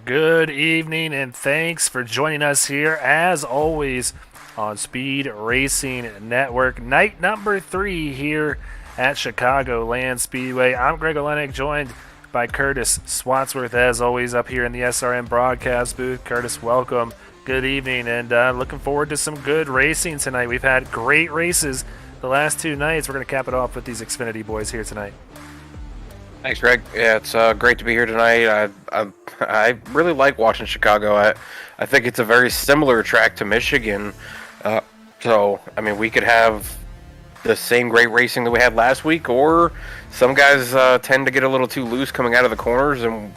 Good evening, and thanks for joining us here, as always, on Speed Racing Network. Night number 3 here at Chicagoland Speedway. I'm Greg Olenek, joined by Curtis Swatsworth, as always, up here in the SRN broadcast booth. Curtis, welcome. Good evening, and looking forward to some good racing tonight. We've had great races the last 2 nights. We're going to cap it off with these Xfinity boys here tonight. Thanks, Greg. Yeah, it's great to be here tonight. I really like watching Chicago. I think it's a very similar track to Michigan. We could have the same great racing that we had last week, or some guys tend to get a little too loose coming out of the corners, and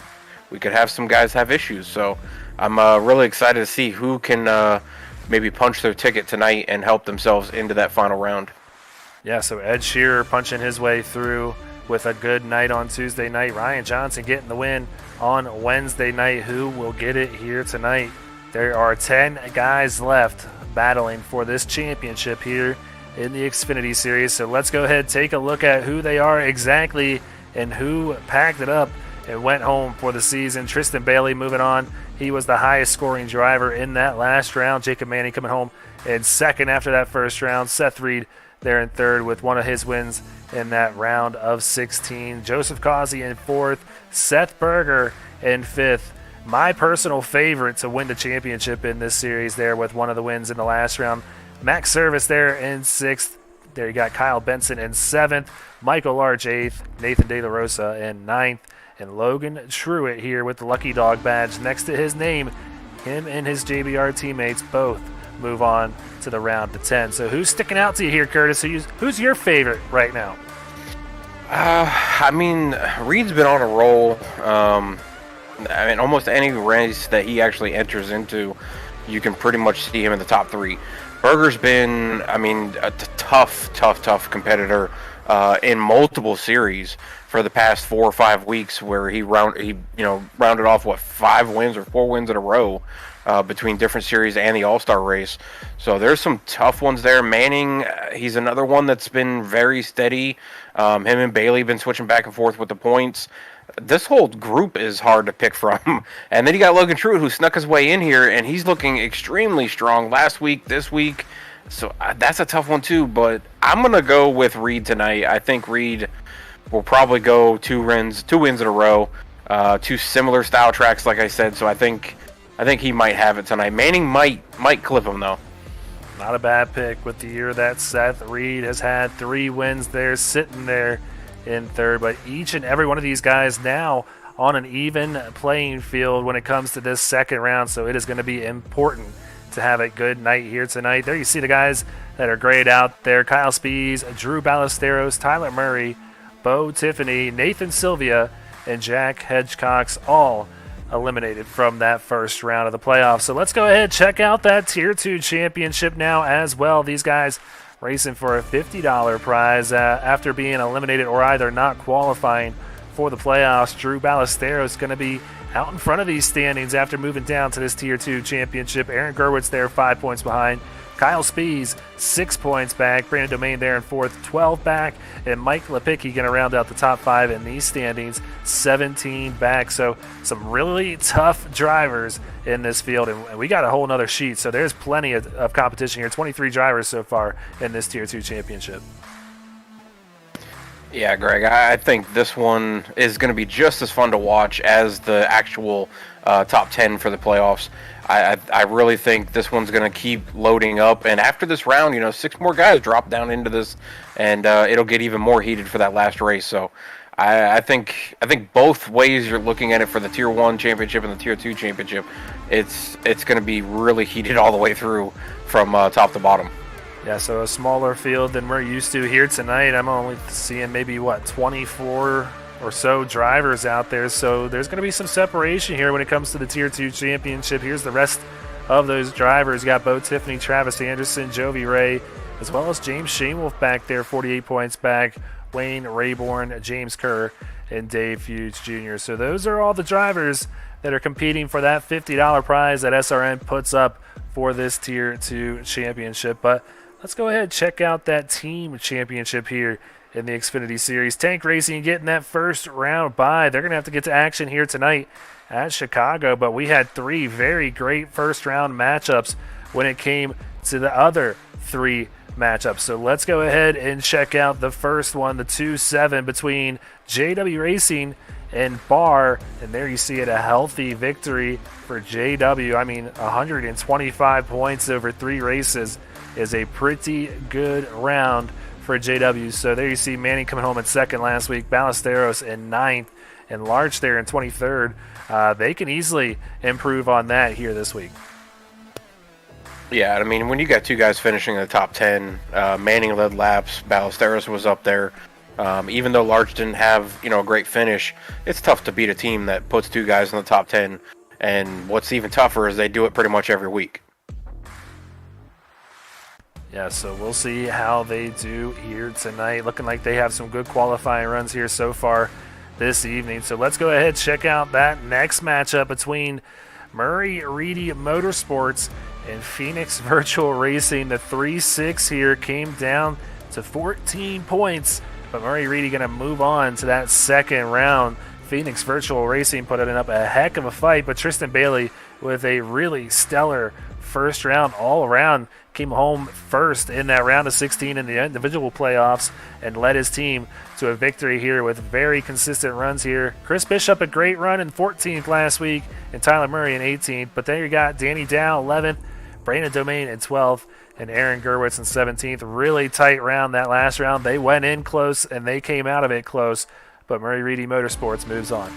we could have some guys have issues. So I'm really excited to see who can maybe punch their ticket tonight and help themselves into that final round. Yeah, so Ed Shearer punching his way through with a good night on Tuesday night. Ryan Johnson getting the win on Wednesday night. Who will get it here tonight? There are 10 guys left battling for this championship here in the Xfinity Series. So let's go ahead and take a look at who they are exactly and who packed it up and went home for the season. Tristan Bailey moving on. He was the highest scoring driver in that last round. Jacob Manning coming home in second after that first round. Seth Reed there in third with one of his wins in that round of 16. Joseph Causey in fourth. Seth Berger in fifth. My personal favorite to win the championship in this series there with one of the wins in the last round. Max Service there in sixth. There you got Kyle Benson in seventh. Michael Larch eighth. Nathan De La Rosa in ninth. And Logan Truitt here with the Lucky Dog badge next to his name. Him and his JBR teammates both move on to the round of 10. So who's sticking out to you here, Curtis? Who's your favorite right now? Reed's been on a roll. Almost any race that he actually enters into, you can pretty much see him in the top 3. Berger's been, a tough competitor in multiple series for the past 4 or 5 weeks, where he rounded off 5 wins or 4 wins in a row between different series and the All-Star race. So there's some tough ones there. Manning, he's another one that's been very steady. Him and Bailey have been switching back and forth with the points. This whole group is hard to pick from. And then you got Logan Truitt, who snuck his way in here, and he's looking extremely strong last week, this week. So that's a tough one too, but I'm going to go with Reed tonight. I think Reed will probably go 2 wins in a row, 2 similar style tracks, like I said. So I think he might have it tonight. Manning might clip him, though. Not a bad pick with the year that Seth Reed has had. 3 wins there, sitting there in third. But each and every one of these guys now on an even playing field when it comes to this second round. So it is going to be important to have a good night here tonight. There you see the guys that are grayed out there. Kyle Spees, Drew Ballesteros, Tyler Murray, Bo Tiffany, Nathan Sylvia, and Jack Hedgecox all eliminated from that first round of the playoffs. So let's go ahead and check out that Tier 2 championship now as well. These guys racing for a $50 prize after being eliminated or either not qualifying for the playoffs. Drew Ballesteros is going to be out in front of these standings after moving down to this Tier 2 championship. Aaron Gerwitz there 5 points behind. Kyle Spees, 6 points back. Brandon Domain there in fourth, 12 back. And Mike Lepicki going to round out the top 5 in these standings, 17 back. So some really tough drivers in this field. And we got a whole nother sheet. So there's plenty of competition here. 23 drivers so far in this Tier 2 championship. Yeah, Greg, I think this one is going to be just as fun to watch as the actual top 10 for the playoffs. I really think this one's going to keep loading up, and after this round, 6 more guys drop down into this, and it'll get even more heated for that last race. So I think both ways you're looking at it for the Tier 1 championship and the Tier 2 championship, it's going to be really heated all the way through from top to bottom. Yeah, so a smaller field than we're used to here tonight. I'm only seeing maybe, 24 or so drivers out there. So there's going to be some separation here when it comes to the Tier 2 championship. Here's the rest of those drivers. You got Bo Tiffany, Travis Anderson, Jovi Ray, as well as James Shanewolf back there, 48 points back. Wayne Rayborn, James Kerr, and Dave Fuchs Jr. So those are all the drivers that are competing for that $50 prize that SRN puts up for this Tier 2 championship. But let's go ahead and check out that team championship here in the Xfinity Series. Tank Racing getting that first round bye. They're going to have to get to action here tonight at Chicago, but we had 3 very great first round matchups when it came to the other 3 matchups. So let's go ahead and check out the first one, the 2-7 between JW Racing and Barr, and there you see it, a healthy victory for JW. I mean, 125 points over 3 races is a pretty good round for JW. So there you see Manning coming home in second last week, Ballesteros in 9th, and Larch there in 23rd. They can easily improve on that here this week. Yeah, I mean, when you got 2 guys finishing in the top 10, Manning led laps, Ballesteros was up there. Even though Larch didn't have, a great finish, it's tough to beat a team that puts 2 guys in the top 10. And what's even tougher is they do it pretty much every week. Yeah, so we'll see how they do here tonight. Looking like they have some good qualifying runs here so far this evening. So let's go ahead and check out that next matchup between Murray Reedy Motorsports and Phoenix Virtual Racing. The 3-6 here came down to 14 points, but Murray Reedy going to move on to that second round. Phoenix Virtual Racing put it up a heck of a fight, but Tristan Bailey with a really stellar first round all around, came home first in that round of 16 in the individual playoffs and led his team to a victory here with very consistent runs here. Chris Bishop, a great run in 14th last week, and Tyler Murray in 18th, but then you got Danny Dow 11th, Brandon Domain in 12th, and Aaron Gerwitz in 17th. Really tight round that last round. They went in close and they came out of it close, but Murray Reedy Motorsports moves on.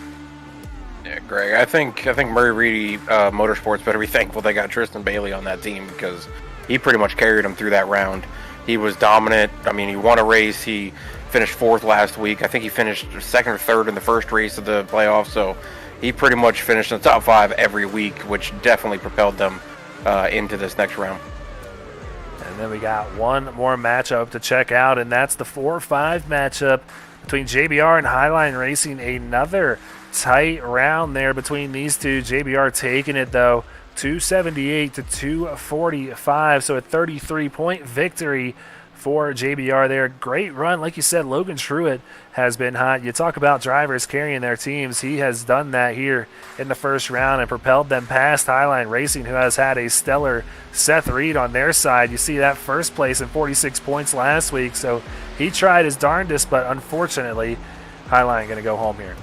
Yeah, Greg, I think Murray Reedy Motorsports better be thankful they got Tristan Bailey on that team, because he pretty much carried them through that round. He was dominant. I mean, he won a race. He finished 4th last week. I think he finished 2nd or 3rd in the first race of the playoffs. So he pretty much finished in the top 5 every week, which definitely propelled them into this next round. And then we got one more matchup to check out, and that's the 4-5 matchup between JBR and Highline Racing. Another tight round there between these two. JBR taking it, though, 278 to 245, so a 33-point victory for JBR there. Great run. Like you said, Logan Truitt has been hot. You talk about drivers carrying their teams. He has done that here in the first round and propelled them past Highline Racing, who has had a stellar Seth Reed on their side. You see that first place and 46 points last week, so he tried his darndest, but unfortunately, Highline going to go home here.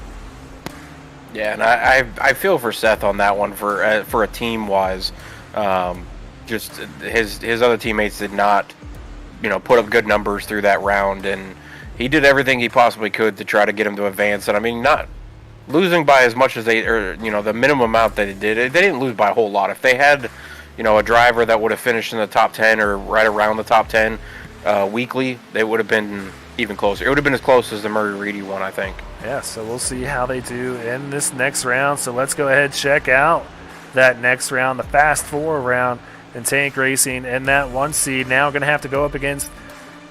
Yeah, and I feel for Seth on that one for a team-wise. Just his other teammates did not, put up good numbers through that round, and he did everything he possibly could to try to get him to advance. And I mean, not losing by as much as the minimum amount that they did. They didn't lose by a whole lot. If they had, a driver that would have finished in the top 10 or right around the top 10 weekly, they would have been even closer. It would have been as close as the Murray Reedy one, I think. Yeah, so we'll see how they do in this next round. So let's go ahead and check out that next round, the Fast 4 round, and Tank Racing and that 1 seed now going to have to go up against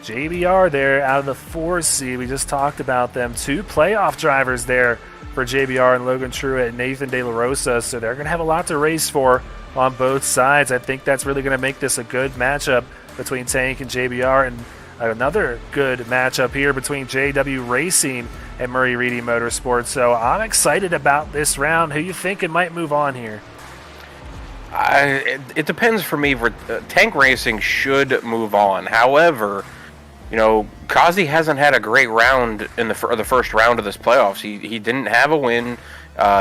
JBR there out of the 4 seed. We just talked about them. 2 playoff drivers there for JBR and Logan Truitt and Nathan De La Rosa, so they're going to have a lot to race for on both sides. I think that's really going to make this a good matchup between Tank and JBR, and another good matchup here between JW Racing and Murray Reedy Motorsports. So I'm excited about this round. Who you thinking might move on here? It depends for me. Tank Racing should move on. However, Kazi hasn't had a great round in the first round of this playoffs. He didn't have a win.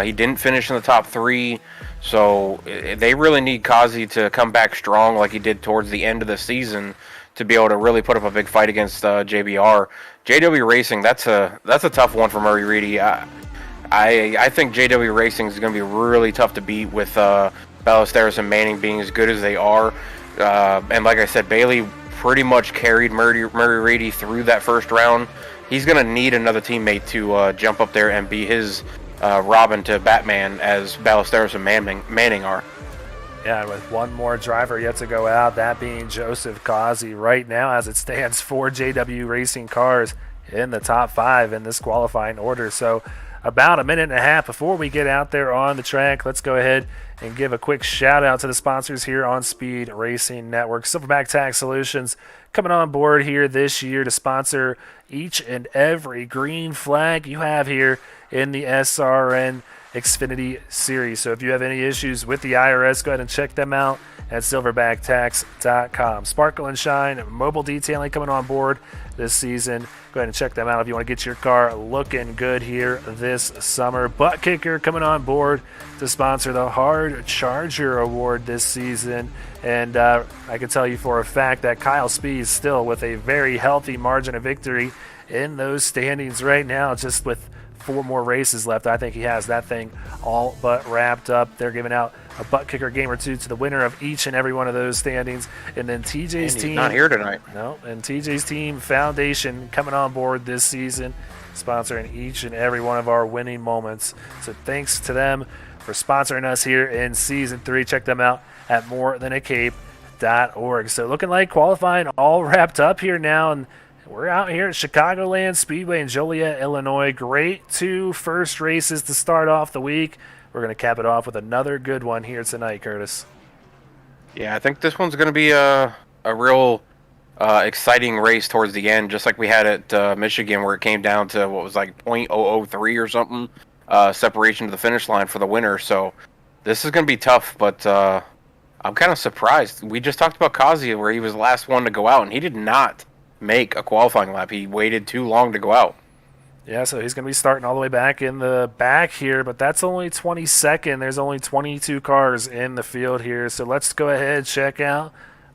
He didn't finish in the top 3. So they really need Kazi to come back strong like he did towards the end of the season to be able to really put up a big fight against JBR. JW Racing, that's a tough one for Murray Reedy. I think JW Racing is going to be really tough to beat with Ballesteros and Manning being as good as they are. And like I said, Bailey pretty much carried Murray Reedy through that first round. He's going to need another teammate to jump up there and be his Robin to Batman as Ballesteros and Manning are. Yeah, and with one more driver yet to go out, that being Joseph Kazi right now as it stands for JW Racing cars in the top 5 in this qualifying order. So about a minute and a half. Before we get out there on the track, let's go ahead and give a quick shout out to the sponsors here on Speed Racing Network. Silverback Tax Solutions coming on board here this year to sponsor each and every green flag you have here in the SRN Xfinity series. So if you have any issues with the IRS, go ahead and check them out at silverbacktax.com. Sparkle and Shine Mobile Detailing coming on board this season. Go ahead and check them out if you want to get your car looking good here this summer. Butt Kicker coming on board to sponsor the Hard Charger Award this season. And I can tell you for a fact that Kyle Speed is still with a very healthy margin of victory in those standings right now, just with 4 more races left. I think he has that thing all but wrapped up. They're giving out a butt kicker game or two to the winner of each and every one of those standings. And then TJ's team, not here tonight. No, and TJ's team Foundation coming on board this season, sponsoring each and every one of our winning moments. So thanks to them for sponsoring us here in season 3. Check them out at morethanAcape.org. So looking like qualifying all wrapped up here now, and we're out here at Chicagoland Speedway in Joliet, Illinois. Great 2 first races to start off the week. We're going to cap it off with another good one here tonight, Curtis. Yeah, I think this one's going to be a real exciting race towards the end, just like we had at Michigan, where it came down to what was like .003 or something separation to the finish line for the winner. So this is going to be tough, but I'm kind of surprised. We just talked about Kazi, where he was the last one to go out, and he did not make a qualifying lap. He waited too long to go out. Yeah, so he's going to be starting all the way back in the back here, but that's only 22nd. There's only 22 cars in the field here. So let's go ahead and check out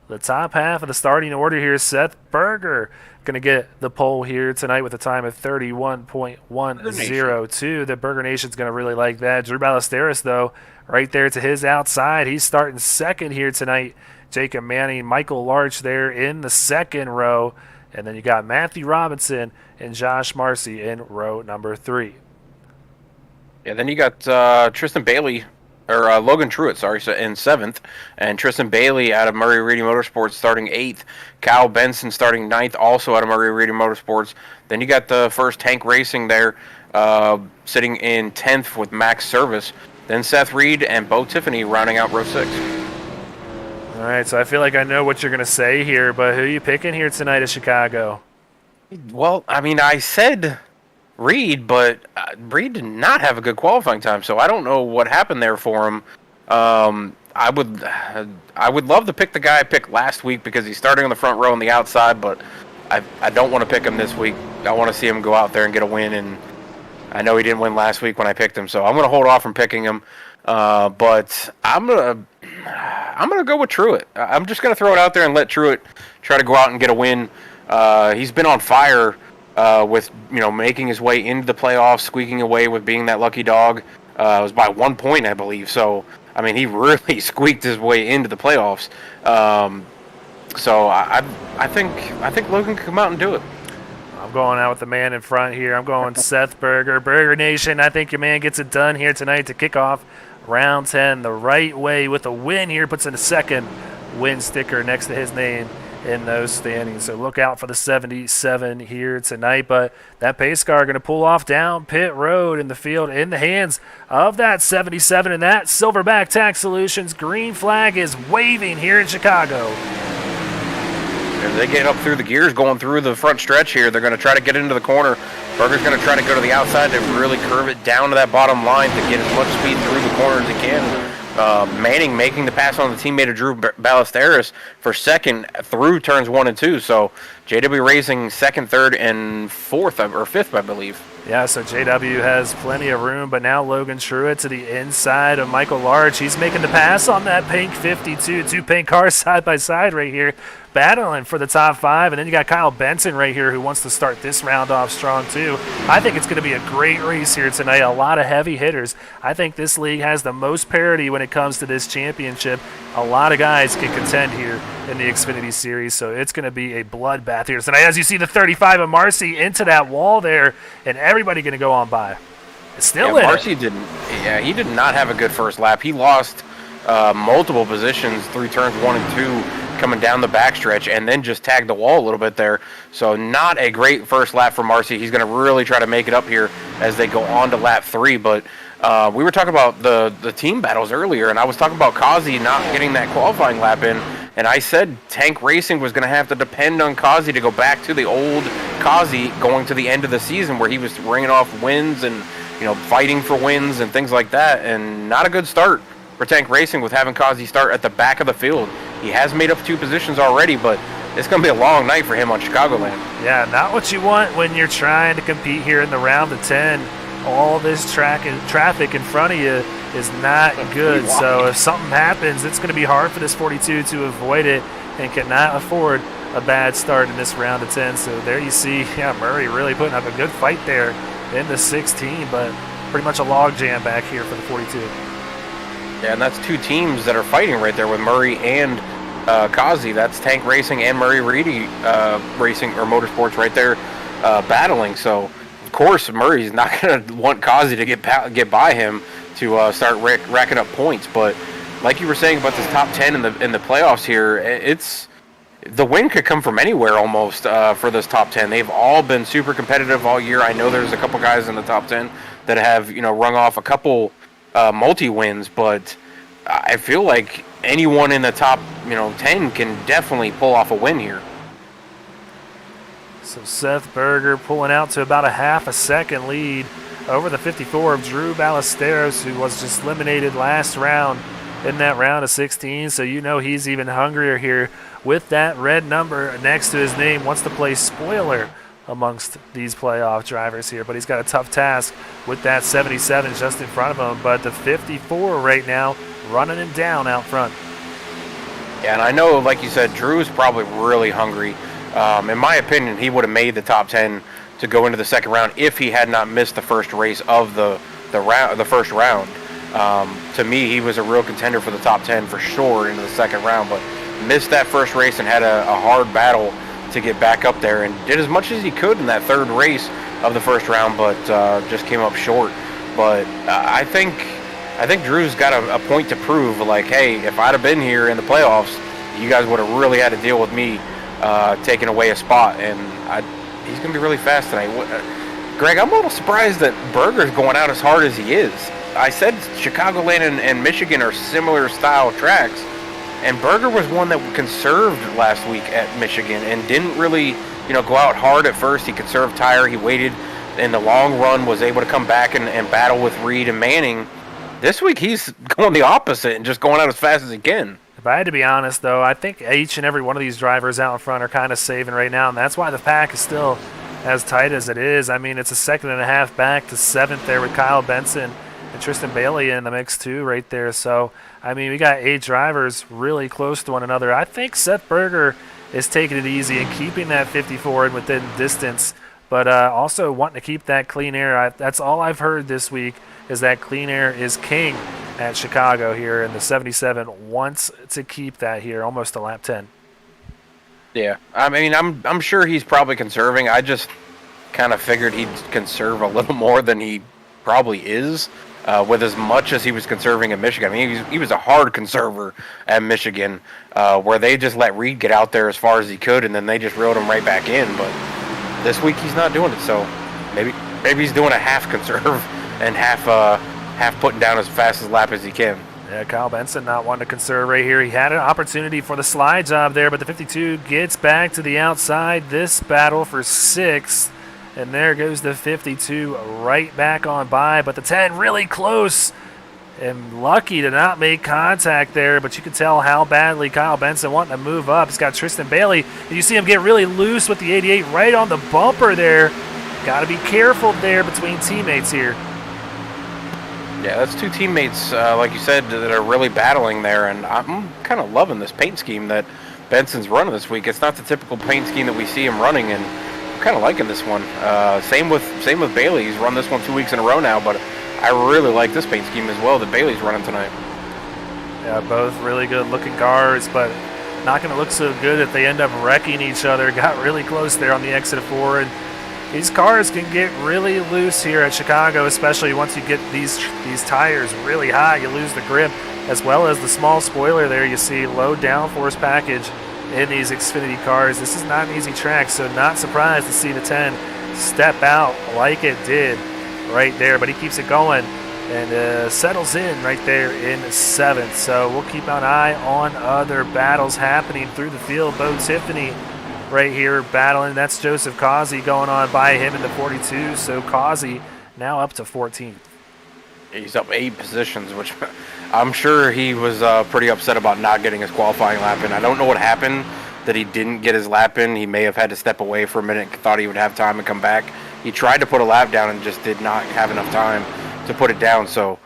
the top half of the starting order here. Seth Berger going to get the pole here tonight with a time of 31.102. The Burger Nation's going to really like that. Drew Ballesteros, though, right there to his outside. He's starting second here tonight. Jacob Manning, Michael Larch there in the second row. And then you got Matthew Robinson and Josh Marcy in row number 3. Yeah, then you got Tristan Bailey, or Logan Truitt, sorry, in 7th. And Tristan Bailey out of Murray Reedy Motorsports starting 8th. Kyle Benson starting 9th, also out of Murray Reedy Motorsports. Then you got the first Tank Racing there, sitting in 10th with Max Service. Then Seth Reed and Bo Tiffany rounding out row 6. All right, so I feel like I know what you're going to say here, but who are you picking here tonight at Chicago? Well, I mean, I said Reed, but Reed did not have a good qualifying time, so I don't know what happened there for him. I would love to pick the guy I picked last week because he's starting on the front row on the outside, but I don't want to pick him this week. I want to see him go out there and get a win, and I know he didn't win last week when I picked him, so I'm going to hold off from picking him. But I'm gonna go with Truitt. I'm just gonna throw it out there and let Truitt try to go out and get a win. He's been on fire with making his way into the playoffs, squeaking away with being that lucky dog. It was by 1 point, I believe. So I mean, he really squeaked his way into the playoffs. So I think Logan can come out and do it. I'm going out with the man in front here. I'm going Seth Berger. Burger Nation, I think your man gets it done here tonight to kick off round 10 the right way with a win here. Puts in a second win sticker next to his name in those standings. So look out for the 77 here tonight. But that pace car going to pull off down pit road in the field in the hands of that 77. And that Silverback Tax Solutions green flag is waving here in Chicago. As they get up through the gears going through the front stretch here, they're going to try to get into the corner. Berger's going to try to go to the outside to really curve it down to that bottom line to get as much speed through the corner as he can. Manning making the pass on the teammate of Drew Ballesteros for second through turns 1 and 2. So JW Racing second, third, and fourth or fifth, I believe. Yeah, so JW has plenty of room, but now Logan Truitt to the inside of Michael Larch. He's making the pass on that pink 52. 2 pink cars side by side right here, battling for the top 5. And then you got Kyle Benson right here who wants to start this round off strong too. I think it's going to be a great race here tonight. A lot of heavy hitters. I think this league has the most parity when it comes to this championship. A lot of guys can contend here in the Xfinity Series, so it's going to be a bloodbath here tonight. As you see the 35 of Marcy into that wall there, and everybody going to go on by. It's still in Marcy didn't. Yeah, he did not have a good first lap. He lost multiple positions through turns 1 and 2. coming down the backstretch and then just tagged the wall a little bit there. So not a great first lap for Marcy. He's going to really try to make it up here as they go on to lap 3. But we were talking about the team battles earlier, and I was talking about Kazi not getting that qualifying lap in. And I said Tank Racing was going to have to depend on Kazi to go back to the old Kazi going to the end of the season where he was ringing off wins and, fighting for wins and things like that. And not a good start for Tank Racing with having Kazi start at the back of the field. He has made up 2 positions already, but it's going to be a long night for him on Chicagoland. Yeah, not what you want when you're trying to compete here in the round of 10. All this traffic in front of you is not good. So if something happens, it's going to be hard for this 42 to avoid it and cannot afford a bad start in this round of 10. So there you see, Murray really putting up a good fight there in the 16, but pretty much a log jam back here for the 42. Yeah, and that's 2 teams that are fighting right there with Murray and Kazi. That's Tank Racing and Murray Reedy Racing or Motorsports right there battling. So, of course, Murray's not going to want Kazi to get by him to start racking up points. But like you were saying about this top 10 in the playoffs here, the win could come from anywhere almost for this top 10. They've all been super competitive all year. I know there's a couple guys in the top 10 that have rung off a couple multi-wins, but I feel like anyone in the top 10 can definitely pull off a win here. So Seth Berger pulling out to about a half a second lead over the 54 of Drew Ballesteros, who was just eliminated last round in that round of 16. So he's even hungrier here with that red number next to his name. Wants to play spoiler amongst these playoff drivers here, but he's got a tough task with that 77 just in front of him. But the 54 right now running him down out front. Yeah, and I know, like you said, Drew's probably really hungry. In my opinion, he would have made the top 10 to go into the second round if he had not missed the first race of the first round. To me, he was a real contender for the top 10 for sure into the second round, but missed that first race and had a hard battle to get back up there, and did as much as he could in that third race of the first round, but just came up short. But I think Drew's got a point to prove, like, hey, if I'd have been here in the playoffs, you guys would have really had to deal with me taking away a spot, and he's going to be really fast tonight. Greg, I'm a little surprised that Berger's going out as hard as he is. I said Chicagoland and Michigan are similar style tracks, and Berger was one that conserved last week at Michigan and didn't really, go out hard at first. He conserved tire. He waited in the long run, was able to come back and battle with Reed and Manning. This week he's going the opposite and just going out as fast as he can. If I had to be honest, though, I think each and every one of these drivers out in front are kind of saving right now, and that's why the pack is still as tight as it is. I mean, it's a second and a half back to 7th there with Kyle Benson and Tristan Bailey in the mix too right there. So, I mean, we got 8 drivers really close to one another. I think Seth Berger is taking it easy and keeping that 54 and within distance, but also wanting to keep that clean air. That's all I've heard this week is that clean air is king at Chicago here, and the 77 wants to keep that here almost to lap 10. Yeah, I mean, I'm sure he's probably conserving. I just kind of figured he'd conserve a little more than he probably is. With as much as he was conserving in Michigan. I mean, he was a hard conserver at Michigan, where they just let Reed get out there as far as he could, and then they just reeled him right back in. But this week he's not doing it, so maybe he's doing a half conserve and half putting down as fast as lap as he can. Yeah, Kyle Benson not wanting to conserve right here. He had an opportunity for the slide job there, but the 52 gets back to the outside. This battle for 6th. And there goes the 52 right back on by, but the 10 really close and lucky to not make contact there, but you can tell how badly Kyle Benson wanting to move up. He's got Tristan Bailey, and you see him get really loose with the 88 right on the bumper there. Got to be careful there between teammates here. Yeah, that's 2 teammates, like you said, that are really battling there, and I'm kind of loving this paint scheme that Benson's running this week. It's not the typical paint scheme that we see him running, and kind of liking this one. Same with Bailey. He's run this one 2 weeks in a row now, but I really like this paint scheme as well that Bailey's running tonight. Yeah, both really good looking cars, but not going to look so good if they end up wrecking each other. Got really close there on the exit of 4, and these cars can get really loose here at Chicago, especially once you get these tires really high. You lose the grip, as well as the small spoiler there. You see low downforce package in these Xfinity cars. This is not an easy track, so not surprised to see the 10 step out like it did right there. But he keeps it going and settles in right there in 7th. So we'll keep an eye on other battles happening through the field. Bo Tiffany right here battling. That's Joseph Causey going on by him in the 42. So Causey now up to 14th. He's up 8 positions, which I'm sure he was pretty upset about not getting his qualifying lap in. I don't know what happened that he didn't get his lap in. He may have had to step away for a minute, thought he would have time to come back. He tried to put a lap down and just did not have enough time to put it down. So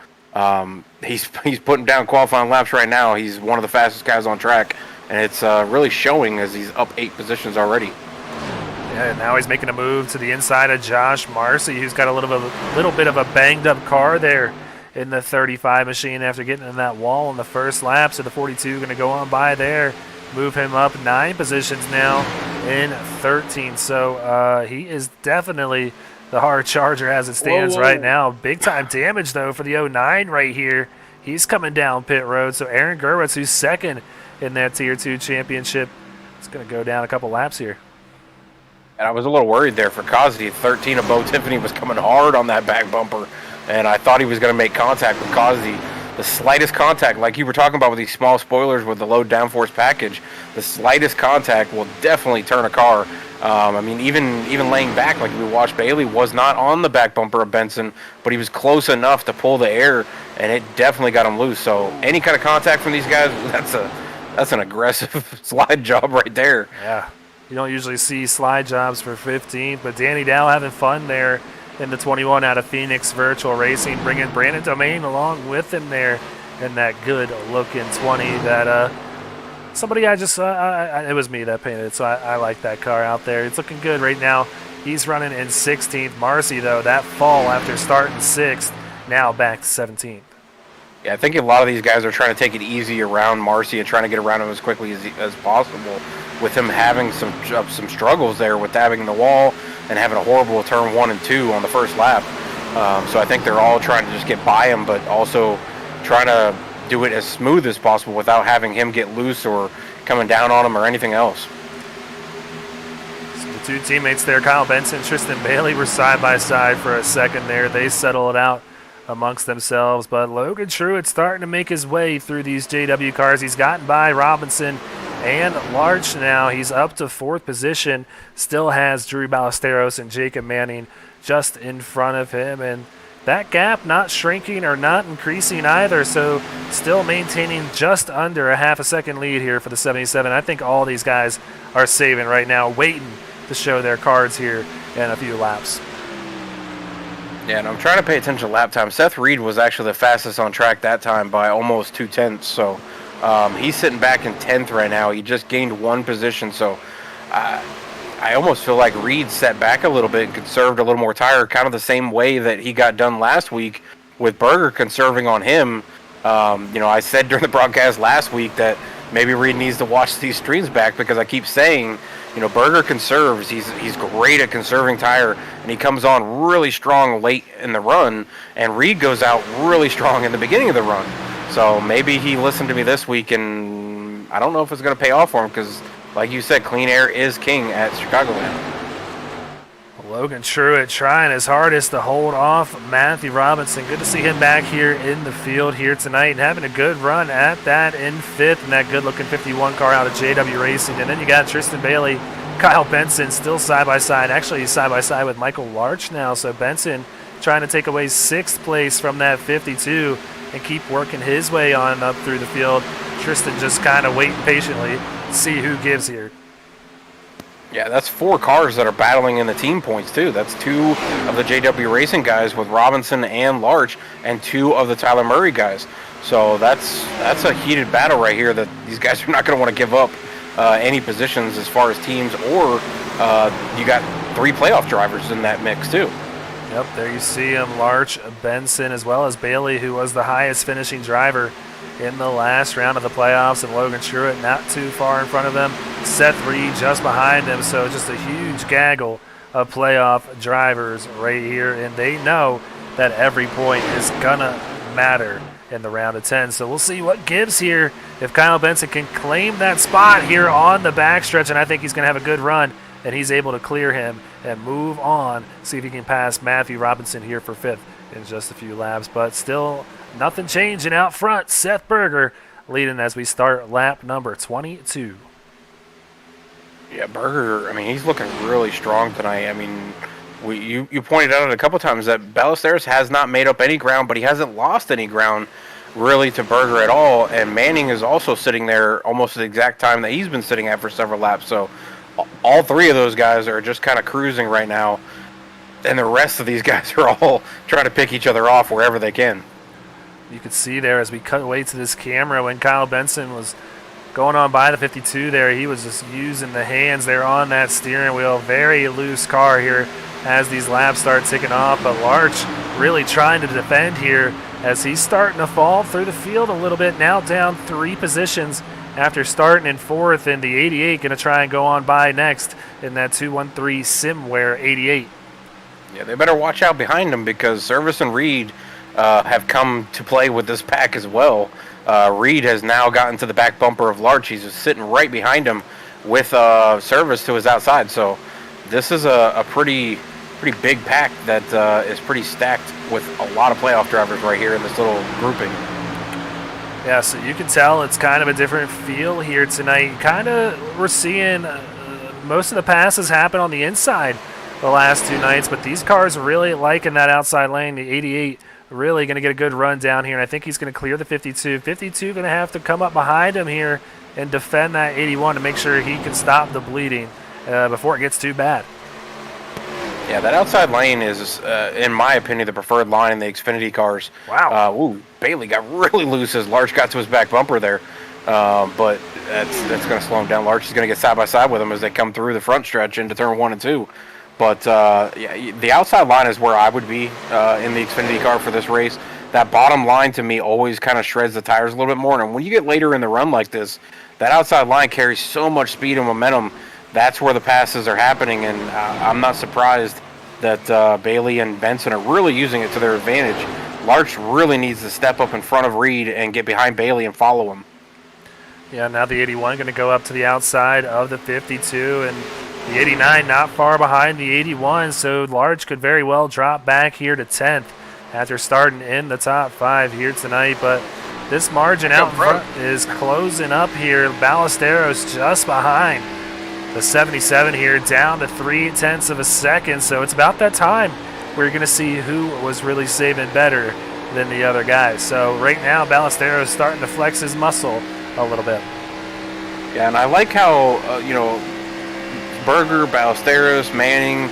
he's putting down qualifying laps right now. He's one of the fastest guys on track, and it's really showing as he's up 8 positions already. Yeah, now he's making a move to the inside of Josh Marcy, who's got a little bit of a banged-up car there in the 35 machine after getting in that wall in the first lap. So the 42 going to go on by there, move him up 9 positions now in 13. So he is definitely the hard charger as it stands right now. Big-time damage, though, for the 09 right here. He's coming down pit road. So Aaron Gerwitz, who's second in that Tier 2 championship, is going to go down a couple laps here. And I was a little worried there for Causey. 13 of Bo Tiffany was coming hard on that back bumper, and I thought he was going to make contact with Causey. The slightest contact, like you were talking about with these small spoilers with the low downforce package, the slightest contact will definitely turn a car. I mean, even laying back, like we watched, Bailey was not on the back bumper of Benson, but he was close enough to pull the air, and it definitely got him loose. So any kind of contact from these guys, that's an aggressive slide job right there. Yeah. You don't usually see slide jobs for 15th, but Danny Dow having fun there in the 21 out of Phoenix Virtual Racing, bringing Brandon Domain along with him there in that good-looking 20 that somebody it was me that painted it, so I like that car out there. It's looking good right now. He's running in 16th. Marcy, though, that fall after starting 6th, now back to 17th. Yeah, I think a lot of these guys are trying to take it easy around Marcy and trying to get around him as quickly as possible, with him having some struggles there with having the wall and having a horrible turn 1 and 2 on the first lap. So I think they're all trying to just get by him, but also trying to do it as smooth as possible without having him get loose or coming down on him or anything else. So the 2 teammates there, Kyle Benson, Tristan Bailey, were side by side for a second there. They settle it out amongst themselves, but Logan Truitt starting to make his way through these JW cars. He's gotten by Robinson and Larch now. He's up to 4th position, still has Drew Ballesteros and Jacob Manning just in front of him, and that gap not shrinking or not increasing either, so still maintaining just under a half a second lead here for the 77. I think all these guys are saving right now, waiting to show their cards here in a few laps. Yeah, and I'm trying to pay attention to lap time. Seth Reed was actually the fastest on track that time by almost 2/10, so he's sitting back in 10th right now. He just gained 1 position, so I almost feel like Reed set back a little bit and conserved a little more tire, kind of the same way that he got done last week with Berger conserving on him. I said during the broadcast last week that maybe Reed needs to watch these streams back, because I keep saying, Berger conserves. He's great at conserving tire, and he comes on really strong late in the run, and Reed goes out really strong in the beginning of the run. So maybe he listened to me this week, and I don't know if it's going to pay off for him, because, like you said, clean air is king at Chicagoland. Logan Truitt trying his hardest to hold off Matthew Robinson. Good to see him back here in the field here tonight and having a good run at that in 5th in that good-looking 51 car out of JW Racing. And then you got Tristan Bailey, Kyle Benson still side-by-side. Actually, he's side-by-side with Michael Larch now. So Benson trying to take away 6th place from that 52 and keep working his way on up through the field. Tristan just kind of waiting patiently to see who gives here. Yeah, that's 4 cars that are battling in the team points, too. That's 2 of the JW Racing guys with Robinson and Larch, and 2 of the Tyler Murray guys. So that's a heated battle right here that these guys are not going to want to give up any positions as far as teams, or you got 3 playoff drivers in that mix, too. Yep, there you see him, Larch, Benson, as well as Bailey, who was the highest finishing driver in the last round of the playoffs, and Logan Truitt not too far in front of them. Seth Reed just behind them, so just a huge gaggle of playoff drivers right here, and they know that every point is gonna matter in the round of 10. So we'll see what gives here if Kyle Benson can claim that spot here on the backstretch, and I think he's going to have a good run, and he's able to clear him and move on, see if he can pass Matthew Robinson here for 5th in just a few laps. But still nothing changing out front. Seth Berger leading as we start lap number 22. Yeah, Berger, I mean, he's looking really strong tonight. I mean, you pointed out a couple times that Ballesteros has not made up any ground, but he hasn't lost any ground really to Berger at all. And Manning is also sitting there almost at the exact time that he's been sitting at for several laps. So all three of those guys are just kind of cruising right now. And the rest of these guys are all trying to pick each other off wherever they can. You could see there as we cut away to this camera when Kyle Benson was going on by the 52 there, he was just using the hands there on that steering wheel. Very loose car here as these laps start ticking off. But Larch really trying to defend here as he's starting to fall through the field a little bit. Now down 3 positions after starting in 4th in the 88. Going to try and go on by next in that 213 Simware 88. Yeah, they better watch out behind them because Service and Reed have come to play with this pack as well. Reed has now gotten to the back bumper of Larch. He's just sitting right behind him with Service to his outside. So this is a pretty big pack that is pretty stacked with a lot of playoff drivers right here in this little grouping. Yeah, so you can tell it's kind of a different feel here tonight. We're seeing most of the passes happen on the inside the last 2 nights, but these cars really liking that outside lane. The 88 really going to get a good run down here, and I think he's going to clear the 52. 52 going to have to come up behind him here and defend that 81 to make sure he can stop the bleeding before it gets too bad. Yeah, that outside lane is, in my opinion, the preferred line in the Xfinity cars. Wow. Bailey got really loose as Larch got to his back bumper there, but that's going to slow him down. Larch is going to get side by side with him as they come through the front stretch into turn 1 and 2. But yeah, the outside line is where I would be in the Xfinity car for this race. That bottom line to me always kind of shreds the tires a little bit more. And when you get later in the run like this, that outside line carries so much speed and momentum. That's where the passes are happening. And I'm not surprised that Bailey and Benson are really using it to their advantage. Larch really needs to step up in front of Reed and get behind Bailey and follow him. Yeah, now the 81 going to go up to the outside of the 52, and the 89 not far behind the 81, so Larch could very well drop back here to 10th after starting in the top 5 here tonight. But this margin out front is closing up here. Ballesteros just behind the 77 here, down to 0.3 of a second. So it's about that time we're going to see who was really saving better than the other guys. So right now Ballesteros starting to flex his muscle a little bit. Yeah, and I like how, Berger, Ballesteros, Manning,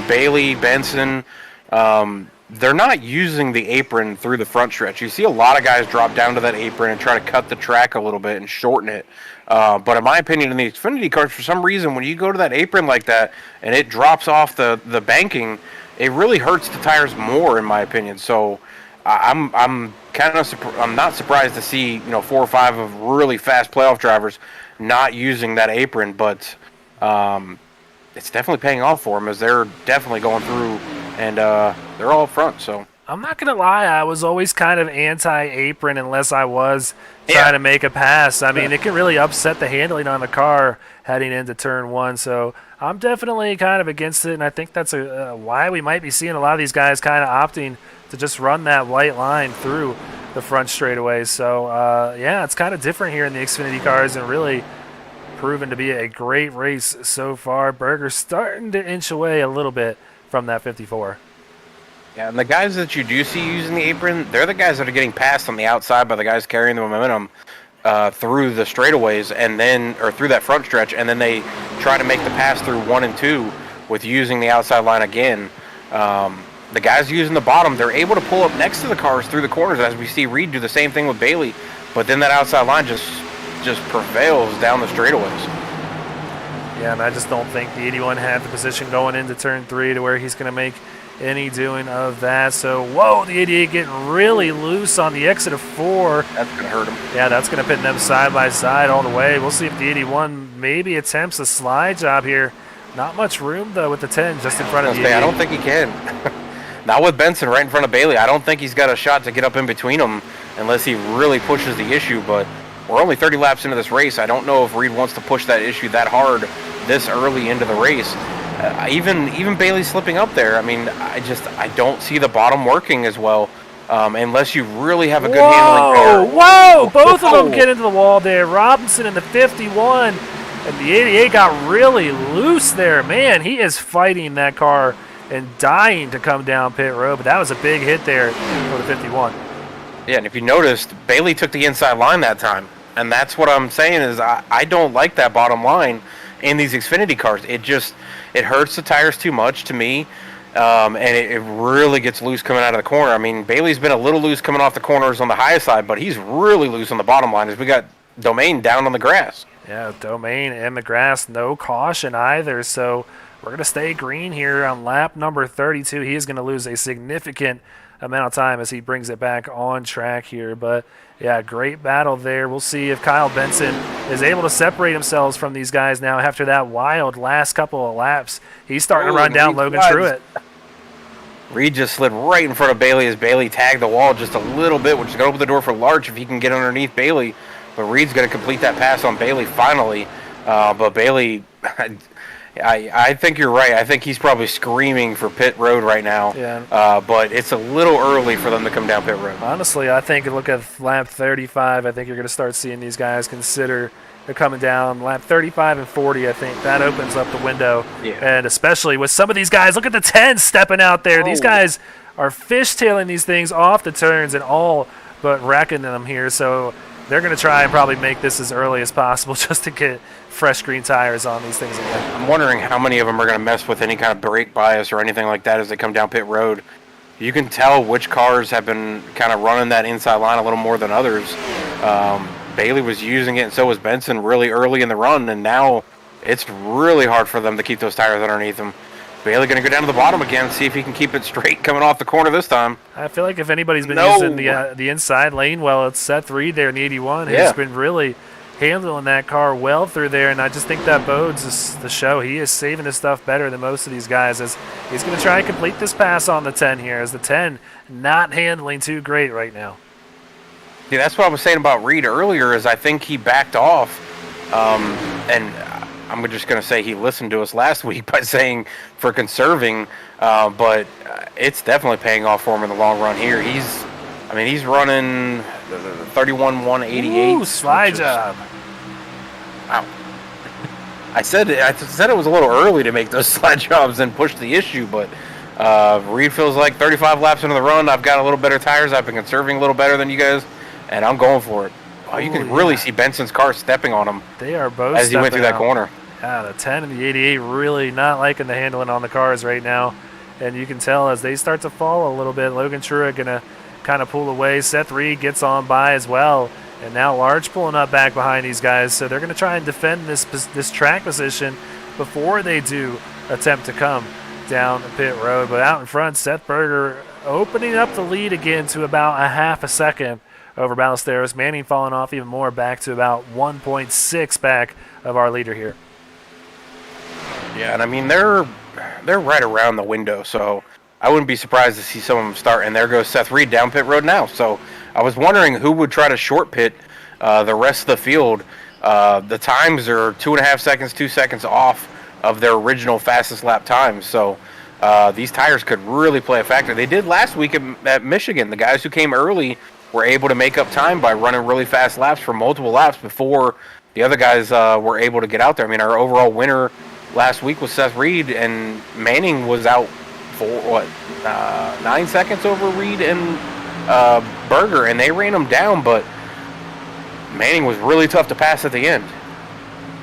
Bailey, Benson, they're not using the apron through the front stretch. You see a lot of guys drop down to that apron and try to cut the track a little bit and shorten it. But in my opinion, in the Xfinity cars, for some reason, when you go to that apron like that and it drops off the banking, it really hurts the tires more, in my opinion. So I'm not surprised to see 4 or 5 of really fast playoff drivers not using that apron, but it's definitely paying off for them as they're definitely going through and they're all up front. So I'm not going to lie, I was always kind of anti-apron unless I was trying to make a pass. I mean, it can really upset the handling on the car heading into turn 1. So I'm definitely kind of against it, and I think that's why we might be seeing a lot of these guys kind of opting to just run that white line through the front straightaway. So, yeah, it's kind of different here in the Xfinity cars and really proven to be a great race so far. Berger's starting to inch away a little bit from that 54. Yeah, and the guys that you do see using the apron, they're the guys that are getting passed on the outside by the guys carrying the momentum through the straightaways or through that front stretch, and then they try to make the pass through 1 and 2 with using the outside line again. The guys using the bottom, they're able to pull up next to the cars through the corners, as we see Reed do the same thing with Bailey, but then that outside line just prevails down the straightaways. Yeah, and I just don't think the 81 had the position going into turn 3 to where he's going to make any doing of that. So, whoa, the 88 getting really loose on the exit of 4. That's going to hurt him. Yeah, that's going to put them side by side all the way. We'll see if the 81 maybe attempts a slide job here. Not much room, though, with the 10 just in front of the 88. I don't think he can. Not with Benson right in front of Bailey. I don't think he's got a shot to get up in between them unless he really pushes the issue. But we're only 30 laps into this race. I don't know if Reed wants to push that issue that hard this early into the race. Even Bailey slipping up there. I mean, I don't see the bottom working as well. Unless you really have a good handling pair. Whoa! Both of them get into the wall there. Robinson in the 51 and the 88 got really loose there. Man, he is fighting that car and dying to come down pit road, but that was a big hit there for the 51. Yeah, and if you noticed, Bailey took the inside line that time. And that's what I'm saying is I don't like that bottom line in these Xfinity cars. It hurts the tires too much to me. And it really gets loose coming out of the corner. I mean, Bailey's been a little loose coming off the corners on the high side, but he's really loose on the bottom line as we got Domain down on the grass. Yeah, Domain and the grass, no caution either. So we're going to stay green here on lap number 32. He is going to lose a significant amount of time as he brings it back on track here. But, yeah, great battle there. We'll see if Kyle Benson is able to separate himself from these guys now after that wild last couple of laps. He's starting to run down Logan Truitt. Reed just slid right in front of Bailey as Bailey tagged the wall just a little bit, which is going to open the door for Larch if he can get underneath Bailey. But Reed's going to complete that pass on Bailey finally. But Bailey, I think you're right. I think he's probably screaming for pit road right now. Yeah. But it's a little early for them to come down pit road. Honestly, I think look at lap 35. I think you're going to start seeing these guys consider coming down. Lap 35 and 40, I think that opens up the window. Yeah. And especially with some of these guys, look at the 10 stepping out there. These guys are fishtailing these things off the turns and all but wrecking them here. So they're going to try and probably make this as early as possible just to get fresh green tires on these things again. I'm wondering how many of them are going to mess with any kind of brake bias or anything like that as they come down pit road. You can tell which cars have been kind of running that inside line a little more than others. Bailey was using it, and so was Benson really early in the run, and now it's really hard for them to keep those tires underneath them. Bailey going to go down to the bottom again, see if he can keep it straight coming off the corner this time. I feel like if anybody's been using the inside lane well, it's Seth Reed there in the 81. Yeah. He's been really handling that car well through there, and I just think that bodes the show. He is saving his stuff better than most of these guys as he's going to try and complete this pass on the 10 here, as the 10 not handling too great right now. Yeah, that's what I was saying about Reed earlier is I think he backed off, and I'm just going to say he listened to us last week by saying for conserving, but it's definitely paying off for him in the long run here. He's running 31.188. Ooh, slide job. Wow. I said it was a little early to make those slide jobs and push the issue, but Reed feels like 35 laps into the run, I've got a little better tires. I've been conserving a little better than you guys, and I'm going for it. Oh, you can really see Benson's car stepping on him. They are both as he went through that corner. Yeah, the 10 and the 88 really not liking the handling on the cars right now. And you can tell as they start to fall a little bit, Logan Truitt going to kind of pull away. Seth Reed gets on by as well. And now Large pulling up back behind these guys. So they're going to try and defend this track position before they do attempt to come down the pit road. But out in front, Seth Berger opening up the lead again to about a half a second over Ballesteros. Manning falling off even more, back to about 1.6 back of our leader here. Yeah, and I mean they're right around the window, so I wouldn't be surprised to see some of them start. And there goes Seth Reed down pit road now. So I was wondering who would try to short pit the rest of the field. The times are 2.5 seconds, 2 seconds off of their original fastest lap times. So these tires could really play a factor. They did last week at Michigan. The guys who came early were able to make up time by running really fast laps for multiple laps before the other guys were able to get out there. I mean, our overall winner last week was Seth Reed, and Manning was out for 9 seconds over Reed and Berger, and they ran him down, but Manning was really tough to pass at the end.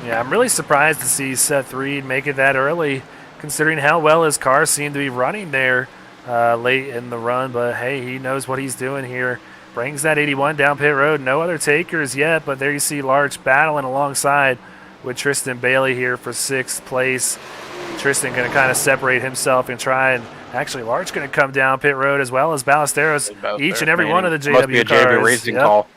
Yeah, I'm really surprised to see Seth Reed make it that early, considering how well his car seemed to be running there late in the run. But hey, he knows what he's doing here. Brings that 81 down pit road. No other takers yet, but there you see Larch battling alongside with Tristan Bailey here for 6th place. Tristan going to kind of separate himself and try and actually Larch going to come down pit road as well as Ballesteros. Each and every one of the JW Must be a cars. JW Racing call.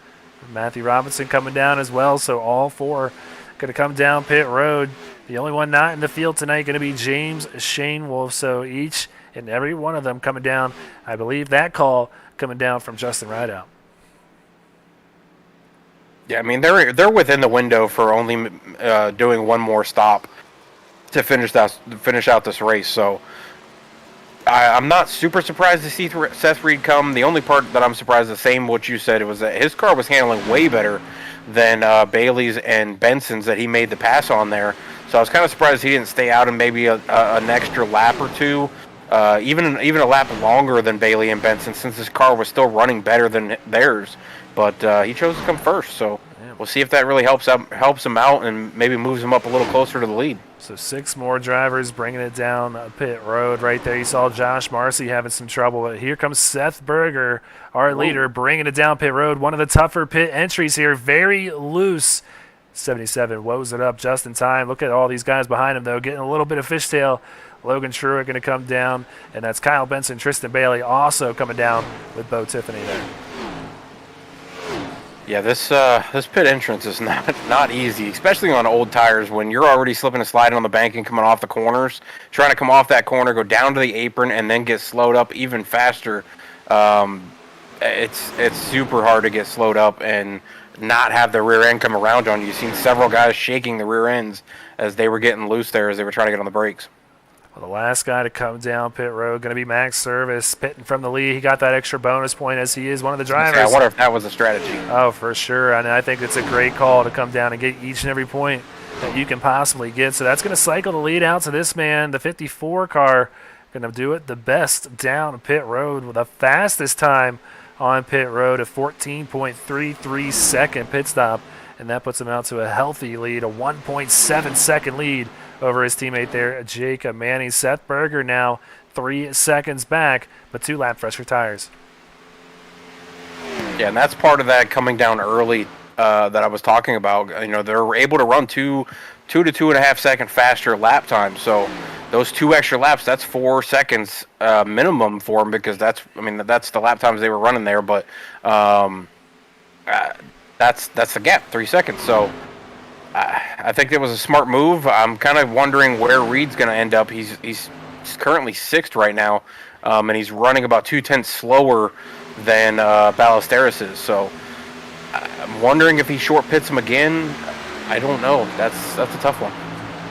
Matthew Robinson coming down as well, so all four going to come down pit road. The only one not in the field tonight going to be James Shane Wolf, so each and every one of them coming down. I believe that call coming down from Justin Rideout. Yeah, I mean they're within the window for only doing one more stop to finish out this race. So I'm not super surprised to see Seth Reed come. The only part that I'm surprised, the same what you said, it was that his car was handling way better than Bailey's and Benson's that he made the pass on there. So I was kind of surprised he didn't stay out in maybe an extra lap or two, even a lap longer than Bailey and Benson, since his car was still running better than theirs. But he chose to come first, so we'll see if that really helps him out and maybe moves him up a little closer to the lead. So 6 more drivers bringing it down pit road right there. You saw Josh Marcy having some trouble. But here comes Seth Berger, our leader, bringing it down pit road. One of the tougher pit entries here. Very loose. 77 woes it up just in time. Look at all these guys behind him, though, getting a little bit of fishtail. Logan Truitt going to come down, and that's Kyle Benson, Tristan Bailey also coming down with Bo Tiffany there. Yeah, this pit entrance is not easy, especially on old tires when you're already slipping and sliding on the bank and coming off the corners. Trying to come off that corner, go down to the apron, and then get slowed up even faster. It's super hard to get slowed up and not have the rear end come around on you. You've seen several guys shaking the rear ends as they were getting loose there as they were trying to get on the brakes. Well, the last guy to come down pit road going to be Max Service, pitting from the lead. He got that extra bonus point as he is one of the drivers. I wonder if that was a strategy. Oh, for sure. And I think it's a great call to come down and get each and every point that you can possibly get. So that's going to cycle the lead out to this man, the 54 car, going to do it the best down pit road with the fastest time on pit road, a 14.33 second pit stop. And that puts him out to a healthy lead, a 1.7 second lead over his teammate there, Jacob Manning. Seth Berger now 3 seconds back, but 2 lap fresher tires. Yeah, and that's part of that coming down early that I was talking about. You know, they're able to run 2 to 2.5 second faster lap time. So those 2 extra laps, that's 4 seconds minimum for them, because that's the lap times they were running there. But that's the gap, 3 seconds. So I think it was a smart move. I'm kind of wondering where Reed's going to end up. He's currently 6th right now, and he's running about 2/10 slower than Ballesteros is. So I'm wondering if he short pits him again. I don't know. That's a tough one.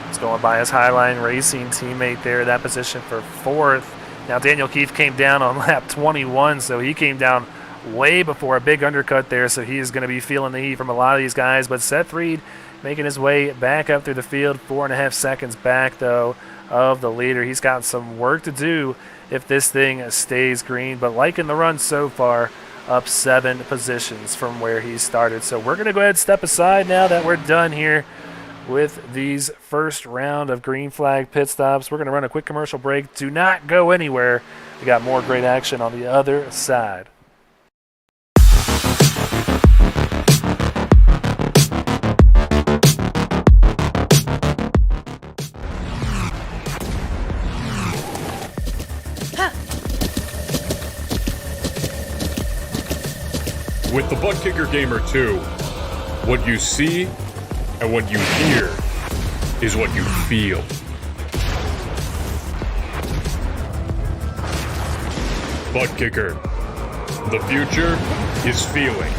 It's going by his Highline Racing teammate there, that position for 4th. Now Daniel Keith came down on lap 21, so he came down way before a big undercut there, so he is going to be feeling the heat from a lot of these guys. But Seth Reed making his way back up through the field, 4.5 seconds back, though, of the leader. He's got some work to do if this thing stays green, but liking the run so far, up 7 positions from where he started. So we're going to go ahead and step aside now that we're done here with these first round of green flag pit stops. We're going to run a quick commercial break. Do not go anywhere. We got more great action on the other side. With the Butt Kicker Gamer 2, what you see and what you hear is what you feel. Butt Kicker. The future is feeling.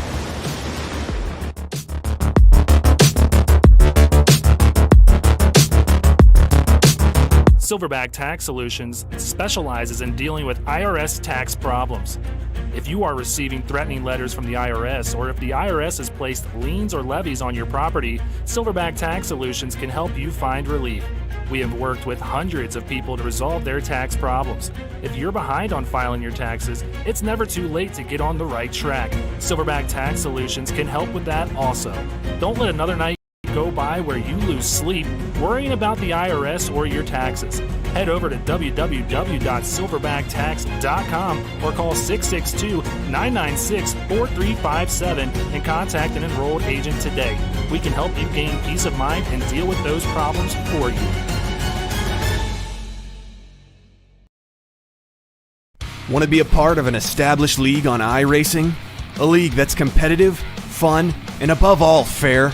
Silverback Tax Solutions specializes in dealing with IRS tax problems. If you are receiving threatening letters from the IRS, or if the IRS has placed liens or levies on your property, Silverback Tax Solutions can help you find relief. We have worked with hundreds of people to resolve their tax problems. If you're behind on filing your taxes, it's never too late to get on the right track. Silverback Tax Solutions can help with that also. Don't let another night go by where you lose sleep worrying about the IRS or your taxes. Head over to www.silverbacttax.com or call 662-996-4357 and contact an enrolled agent today. We can help you gain peace of mind and deal with those problems for you. Want to be a part of an established league on iRacing? A league that's competitive, fun, and above all fair?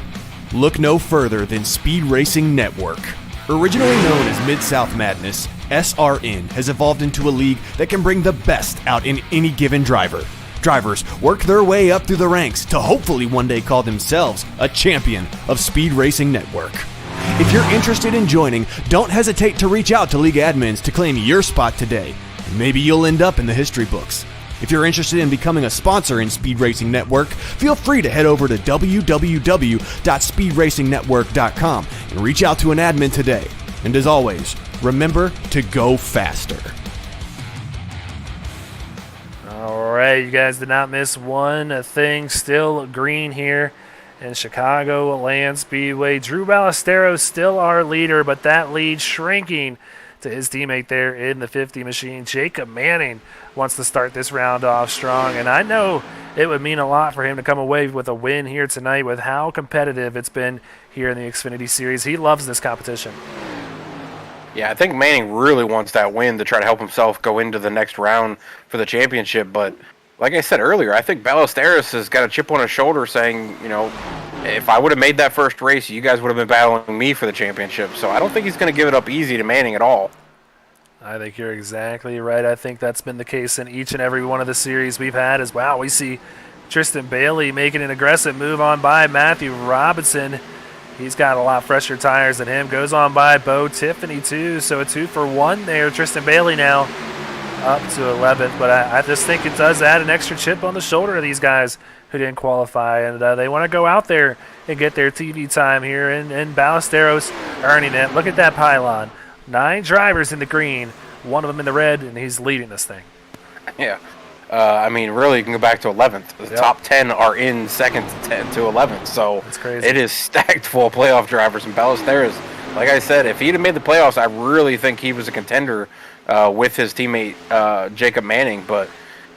Look no further than Speed Racing Network. Originally known as Mid-South Madness, SRN has evolved into a league that can bring the best out in any given driver. Drivers work their way up through the ranks to hopefully one day call themselves a champion of Speed Racing Network. If you're interested in joining, don't hesitate to reach out to league admins to claim your spot today. Maybe you'll end up in the history books. If you're interested in becoming a sponsor in Speed Racing Network, feel free to head over to www.speedracingnetwork.com and reach out to an admin today. And as always, remember to go faster. All right, you guys did not miss one thing. Still green here in Chicago Land Speedway. Drew Ballesteros still our leader, but that lead shrinking to his teammate there in the 50 machine. Jacob Manning wants to start this round off strong, and I know it would mean a lot for him to come away with a win here tonight with how competitive it's been here in the Xfinity Series. He loves this competition. Yeah, I think Manning really wants that win to try to help himself go into the next round for the championship, but like I said earlier, I think Ballesteros has got a chip on his shoulder saying, if I would have made that first race, you guys would have been battling me for the championship. So I don't think he's going to give it up easy to Manning at all. I think you're exactly right. I think that's been the case in each and every one of the series we've had as well. We see Tristan Bailey making an aggressive move on by Matthew Robinson. He's got a lot fresher tires than him. Goes on by Bo Tiffany, too. So a 2-for-1 there. Tristan Bailey now up to 11th, but I just think it does add an extra chip on the shoulder of these guys who didn't qualify, and they want to go out there and get their TV time here, and Ballesteros earning it. Look at that pylon. 9 drivers in the green, one of them in the red, and he's leading this thing. Yeah. Really, you can go back to 11th. The top 10 are in second to 11th, so that's crazy. It is stacked full of playoff drivers, and Ballesteros, like I said, if he'd have made the playoffs, I really think he was a contender with his teammate Jacob Manning, but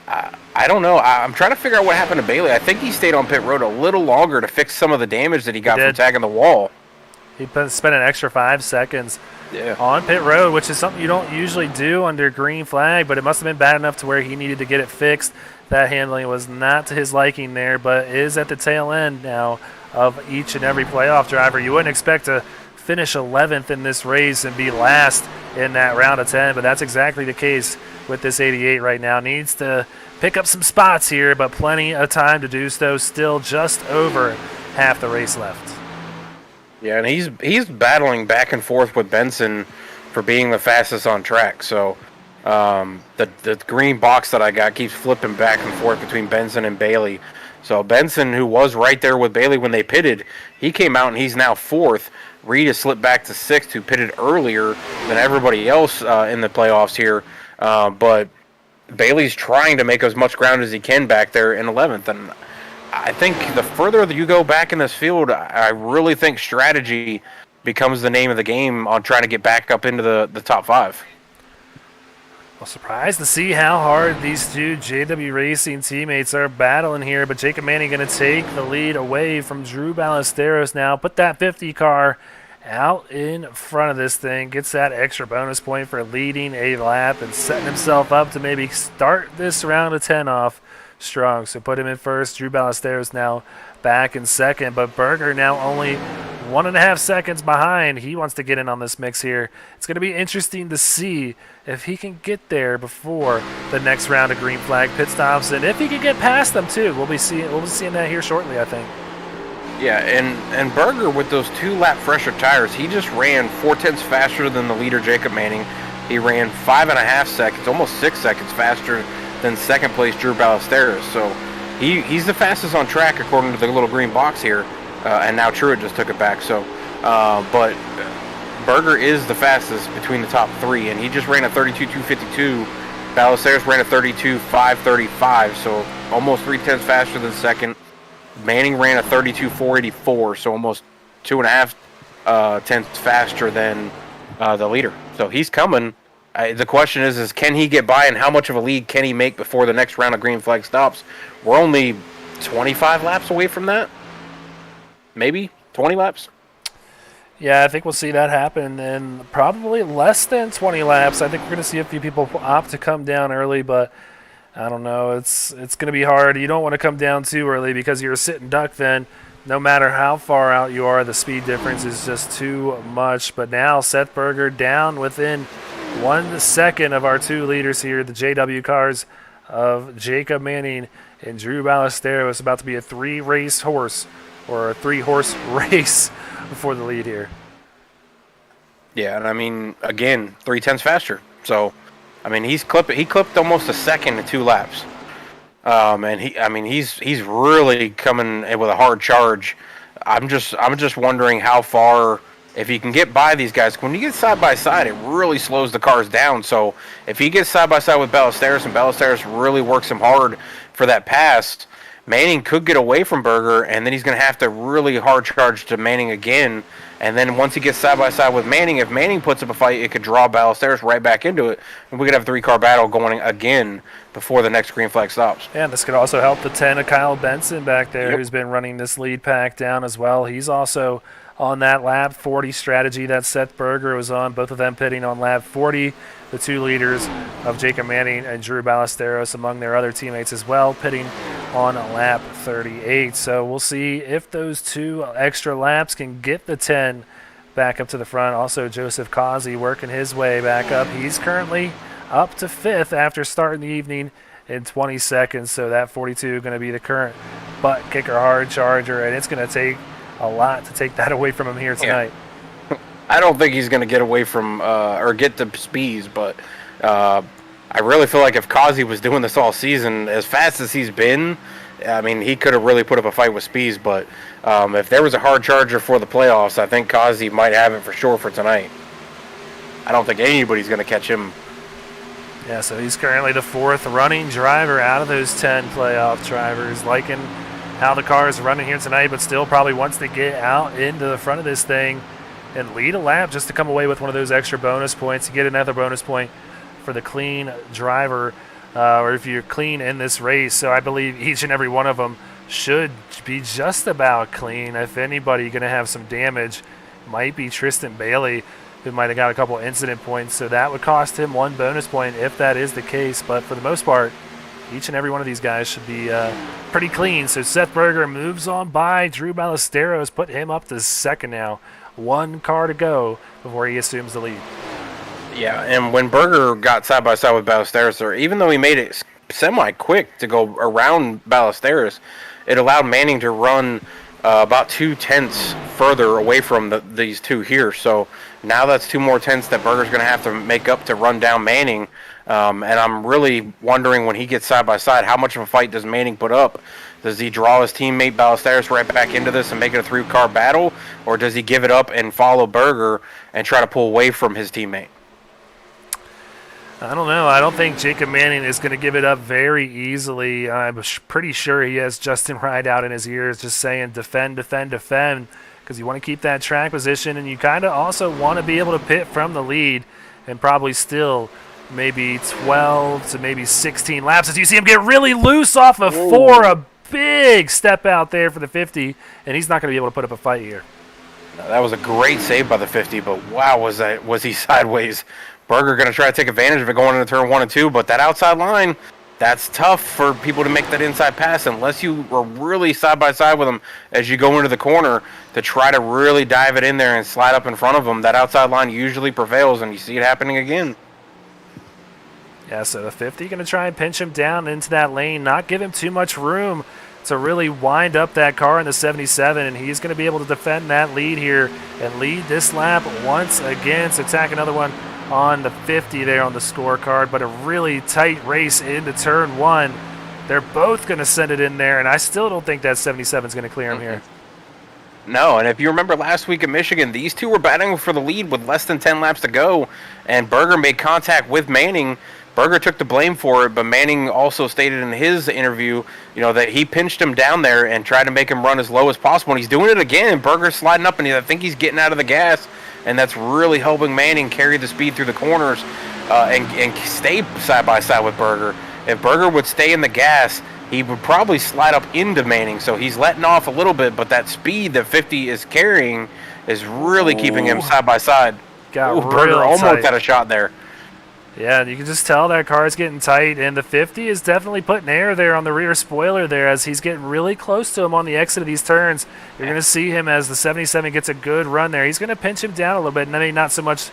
I don't know. I'm trying to figure out what happened to Bailey. I think he stayed on pit road a little longer to fix some of the damage that he got from tagging the wall. He spent an extra 5 seconds on pit road, which is something you don't usually do under green flag, but it must have been bad enough to where he needed to get it fixed. That handling was not to his liking there, but is at the tail end now of each and every playoff driver. You wouldn't expect to finish 11th in this race and be last in that round of 10, but that's exactly the case with this 88 right now. Needs to pick up some spots here, but plenty of time to do so. Still just over half the race left. Yeah, and he's battling back and forth with Benson for being the fastest on track. So the green box that I got keeps flipping back and forth between Benson and Bailey. So Benson, who was right there with Bailey when they pitted, he came out and he's now 4th. Reed has slipped back to 6th, who pitted earlier than everybody else in the playoffs here. But Bailey's trying to make as much ground as he can back there in 11th. And I think the further that you go back in this field, I really think strategy becomes the name of the game on trying to get back up into the top 5. Well, surprised to see how hard these two JW Racing teammates are battling here, but Jacob Manning going to take the lead away from Drew Ballesteros now. Put that 50 car out in front of this thing, gets that extra bonus point for leading a lap and setting himself up to maybe start this round of 10 off strong. So put him in first. Drew Ballesteros now back in second, but Berger now only 1.5 seconds behind. He wants to get in on this mix here. It's going to be interesting to see if he can get there before the next round of green flag pit stops, and if he can get past them too. We'll be seeing that here shortly, I think. Yeah, and Berger with those 2-lap fresher tires, he just ran 0.4 faster than the leader Jacob Manning. He ran 5.5 seconds, almost 6 seconds faster than second place Drew Ballesteros. So he's the fastest on track according to the little green box here. And now Truett just took it back. So, but Berger is the fastest between the top 3, and he just ran a 32.252. Ballesteros ran a 32.535, so almost 0.3 faster than second. Manning ran a 32.484, so almost 2.5 tenths faster than the leader. So he's coming. The question is can he get by, and how much of a lead can he make before the next round of green flag stops? We're only 25 laps away from that. Maybe 20 laps. Yeah, I think we'll see that happen in probably less than 20 laps. I think we're going to see a few people opt to come down early, but I don't know. It's going to be hard. You don't want to come down too early because you're a sitting duck then. No matter how far out you are, the speed difference is just too much. But now Seth Berger down within 1 second of our 2 leaders here, the JW cars of Jacob Manning And Drew Ballesteros is about to be a three-horse race for the lead here. Yeah, and I mean, again, 3/10 faster. So, I mean, he clipped almost a second in 2 laps. And he's really coming with a hard charge. I'm just wondering how far, if he can get by these guys. When you get side by side, it really slows the cars down. So if he gets side by side with Ballesteros and Ballesteros really works him hard for that pass, Manning could get away from Berger, and then he's going to have to really hard charge to Manning again. And then once he gets side by side with Manning, if Manning puts up a fight, it could draw Ballesteros right back into it, and we could have a 3-car battle going again before the next green flag stops. Yeah, this could also help the 10 of Kyle Benson back there, who's been running this lead pack down as well. He's also on that lap 40 strategy that Seth Berger was on, both of them pitting on lap 40. The 2 leaders of Jacob Manning and Drew Ballesteros among their other teammates as well, pitting on lap 38. So we'll see if those 2 extra laps can get the 10 back up to the front. Also, Joseph Kazi working his way back up. He's currently up to 5th after starting the evening in 20 seconds. So that 42 going to be the current butt kicker hard charger, and it's going to take a lot to take that away from him here tonight. Yeah. I don't think he's going to get away from or get to speeds, but I really feel like if Kazi was doing this all season, as fast as he's been, I mean, he could have really put up a fight with Speeds, but if there was a hard charger for the playoffs, I think Kazi might have it for sure for tonight. I don't think anybody's going to catch him. Yeah, so he's currently the 4th running driver out of those 10 playoff drivers, liking how the car is running here tonight, but still probably wants to get out into the front of this thing and lead a lap just to come away with one of those extra bonus points. You get another bonus point for the clean driver, or if you're clean in this race. So I believe each and every one of them should be just about clean. If anybody going to have some damage, might be Tristan Bailey, who might have got a couple incident points. So that would cost him 1 bonus point if that is the case. But for the most part, each and every one of these guys should be pretty clean. So Seth Berger moves on by Drew Ballesteros, put him up to 2nd now. 1 car to go before he assumes the lead. Yeah, and when Berger got side by side with Ballesteros, even though he made it semi-quick to go around Ballesteros, it allowed Manning to run about 2 tenths further away from these 2 here. So now that's 2 more tenths that Berger's going to have to make up to run down Manning. And I'm really wondering, when he gets side by side, how much of a fight does Manning put up? Does he draw his teammate Ballesteros right back into this and make it a 3-car battle? Or does he give it up and follow Berger and try to pull away from his teammate? I don't know. I don't think Jacob Manning is going to give it up very easily. I'm pretty sure he has Justin Rideout in his ears just saying defend, defend, defend, because you want to keep that track position, and you kind of also want to be able to pit from the lead and probably still maybe 12 to maybe 16 laps as you see him get really loose off of 4. A big step out there for the 50, and he's not going to be able to put up a fight here. That was a great save by the 50, but wow, was he sideways. Berger going to try to take advantage of it going into turn 1 and 2, but that outside line, that's tough for people to make that inside pass unless you are really side by side with them as you go into the corner to try to really dive it in there and slide up in front of them. That outside line usually prevails, and you see it happening again. Yeah, so the 50 going to try and pinch him down into that lane, not give him too much room to really wind up that car in the 77, and he's going to be able to defend that lead here and lead this lap once again. So tack another one on the 50 there on the scorecard, but a really tight race into turn 1. They're both going to send it in there, and I still don't think that 77 is going to clear him here. No, and if you remember last week in Michigan, these 2 were battling for the lead with less than 10 laps to go, and Berger made contact with Manning. Berger took the blame for it, but Manning also stated in his interview, that he pinched him down there and tried to make him run as low as possible. And he's doing it again. Berger's sliding up, and I think he's getting out of the gas, and that's really helping Manning carry the speed through the corners and stay side by side with Berger. If Berger would stay in the gas, he would probably slide up into Manning. So he's letting off a little bit, but that speed that 50 is carrying is really keeping him side by side. Berger almost had a shot there. Yeah, you can just tell that car is getting tight, and the 50 is definitely putting air there on the rear spoiler there as he's getting really close to him on the exit of these turns. You're going to see him as the 77 gets a good run there. He's going to pinch him down a little bit, and maybe not so much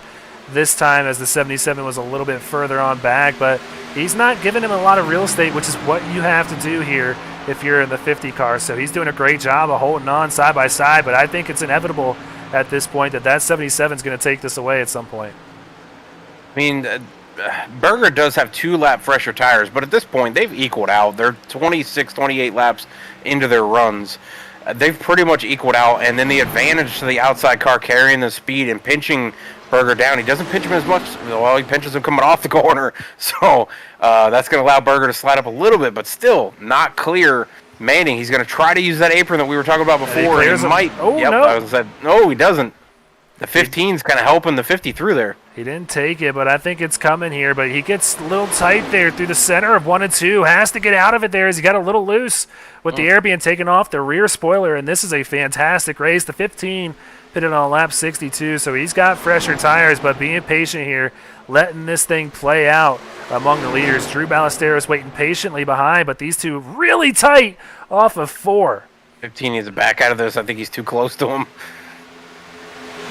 this time as the 77 was a little bit further on back, but he's not giving him a lot of real estate, which is what you have to do here if you're in the 50 car. So he's doing a great job of holding on side by side, but I think it's inevitable at this point that 77 is going to take this away at some point. I mean, Berger does have 2-lap fresher tires, but at this point they've equaled out. They're 26, 28 laps into their runs. They've pretty much equaled out, and then the advantage to the outside car carrying the speed and pinching Berger down. He doesn't pinch him as much. Well, he pinches him coming off the corner, so that's going to allow Berger to slide up a little bit, but still not clear Manning. He's going to try to use that apron that we were talking about before. He might. Oh, yep, no. No, he doesn't. The 15's kind of helping the 50 through there. He didn't take it, but I think it's coming here. But he gets a little tight there through the center of 1 and 2. Has to get out of it there as he got a little loose with the air being taken off the rear spoiler. And this is a fantastic race. The 15 pitted on lap 62, so he's got fresher tires. But being patient here, letting this thing play out among the leaders. Drew Ballesteros waiting patiently behind, but these two really tight off of 4. 15 needs to back out of this. I think he's too close to him.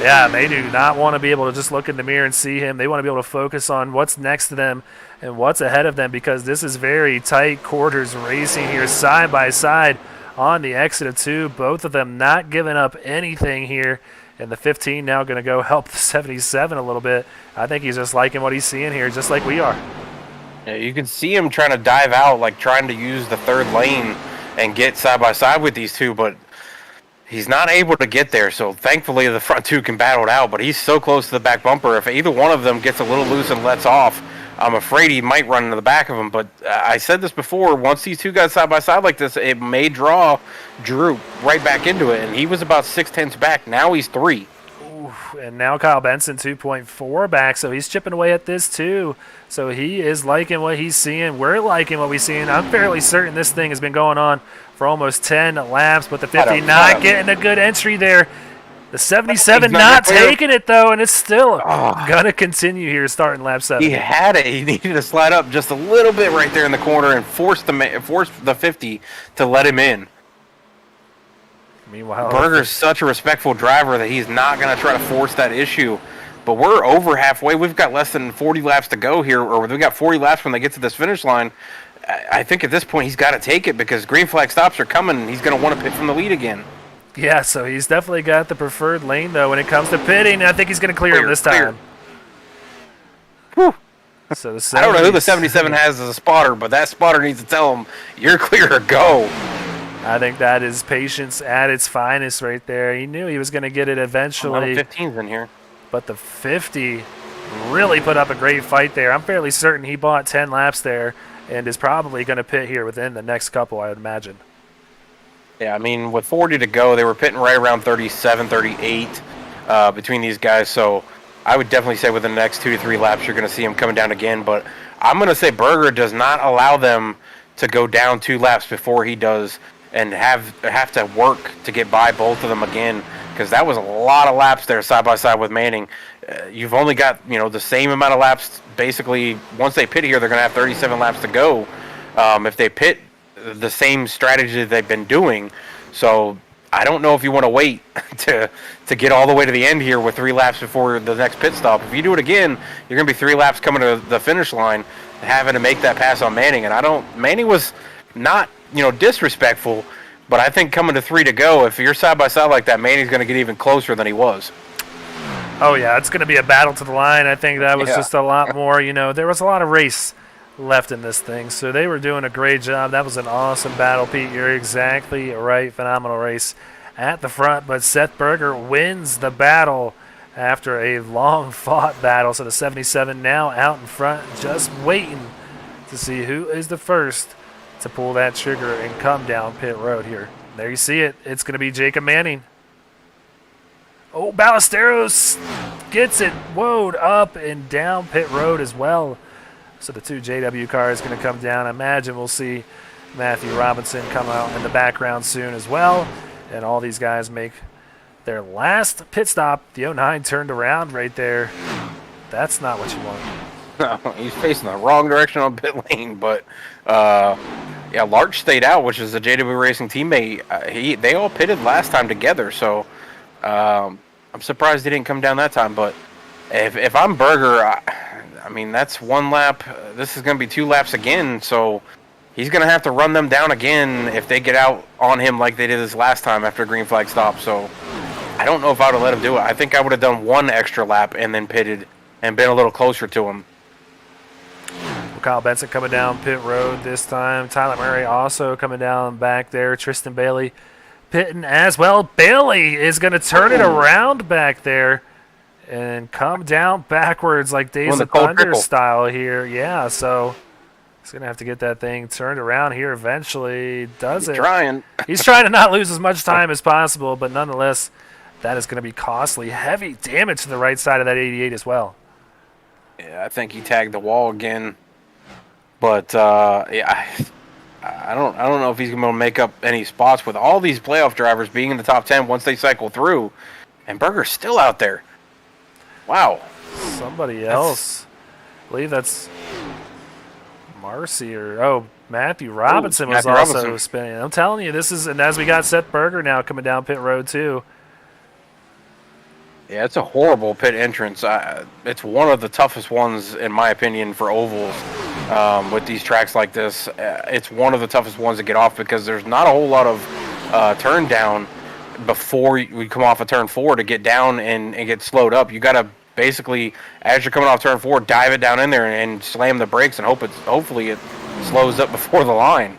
Yeah, they do not want to be able to just look in the mirror and see him. They want to be able to focus on what's next to them and what's ahead of them, because this is very tight quarters racing here side by side on the exit of 2. Both of them not giving up anything here. And the 15 now going to go help the 77 a little bit. I think he's just liking what he's seeing here, just like we are. Yeah, you can see him trying to dive out, like trying to use the third lane and get side by side with these two, but he's not able to get there, so thankfully the front two can battle it out, but he's so close to the back bumper. If either one of them gets a little loose and lets off, I'm afraid he might run into the back of him. But I said this before, once these two guys side by side like this, it may draw Drew right back into it, and he was about 6/10 back. Now he's 3. And now Kyle Benson 2.4 back, so he's chipping away at this too. So he is liking what he's seeing. We're liking what we're seeing. I'm fairly certain this thing has been going on for almost 10 laps, but the 50 not getting a good entry there. The 77 not taking it, though, and it's still going to continue here starting lap 7. He had it. He needed to slide up just a little bit right there in the corner and force the 50 to let him in. Meanwhile, Berger's such a respectful driver that he's not going to try to force that issue. But we're over halfway. We've got less than 40 laps to go here, or we've got 40 laps when they get to this finish line. I think at this point he's got to take it because green flag stops are coming, and he's going to want to pit from the lead again. Yeah, so he's definitely got the preferred lane, though, when it comes to pitting. I think he's going to clear him this time. Whew. So I don't know who the 77 has as a spotter, but that spotter needs to tell him, you're clear to go. I think that is patience at its finest right there. He knew he was going to get it eventually. 15's in here. But the 50 really put up a great fight there. I'm fairly certain he bought 10 laps there and is probably going to pit here within the next couple, I would imagine. Yeah, I mean, with 40 to go, they were pitting right around 37, 38 between these guys. So I would definitely say within the next 2 to 3 laps, you're going to see him coming down again. But I'm going to say Berger does not allow them to go down 2 laps before he does and have to work to get by both of them again, because that was a lot of laps there side by side with Manning. You've only got the same amount of laps. Basically, once they pit here, they're going to have 37 laps to go. If they pit the same strategy they've been doing, so I don't know if you want to wait to get all the way to the end here with 3 laps before the next pit stop. If you do it again, you're going to be 3 laps coming to the finish line, having to make that pass on Manning. And Manning was not disrespectful, but I think coming to 3 to go, if you're side by side like that, Manning's going to get even closer than he was. Oh yeah, it's going to be a battle to the line. I think that was just a lot more. There was a lot of race left in this thing, so they were doing a great job. That was an awesome battle, Pete. You're exactly right. Phenomenal race at the front, but Seth Berger wins the battle after a long fought battle. So the 77 now out in front, just waiting to see who is the first to pull that trigger and come down pit road here. There you see it. It's going to be Jacob Manning. Oh, Ballesteros gets it woed up and down pit road as well. So the 2 JW cars going to come down. I imagine we'll see Matthew Robinson come out in the background soon as well. And all these guys make their last pit stop. The 09 turned around right there. That's not what you want. No, he's facing the wrong direction on pit lane, but Larch stayed out, which is a JW Racing teammate. They all pitted last time together, so I'm surprised he didn't come down that time. But if I'm Berger, I mean, that's 1 lap. This is going to be 2 laps again, so he's going to have to run them down again if they get out on him like they did this last time after green flag stop. So I don't know if I would have let him do it. I think I would have done 1 extra lap and then pitted and been a little closer to him. Well, Kyle Benson coming down pit road this time. Tyler Murray also coming down back there. Tristan Bailey pitting as well. Bailey is going to turn it around back there and come down backwards like Days of Thunder style here. Yeah, so he's going to have to get that thing turned around here eventually. He's trying to not lose as much time as possible, but nonetheless, that is going to be costly. Heavy damage to the right side of that 88 as well. Yeah, I think he tagged the wall again. But, yeah, I don't know if he's going to make up any spots with all these playoff drivers being in the top 10 once they cycle through. And Berger's still out there. Wow. Somebody else. I believe that's Marcy or Matthew Robinson was also spinning. I'm telling you, this is, and as we got Seth Berger now coming down pit road too. Yeah, it's a horrible pit entrance. It's one of the toughest ones, in my opinion, for ovals with these tracks like this. It's one of the toughest ones to get off because there's not a whole lot of turn down before we come off of turn 4 to get down and get slowed up. You got to basically, as you're coming off turn 4, dive it down in there and slam the brakes and hopefully it slows up before the line.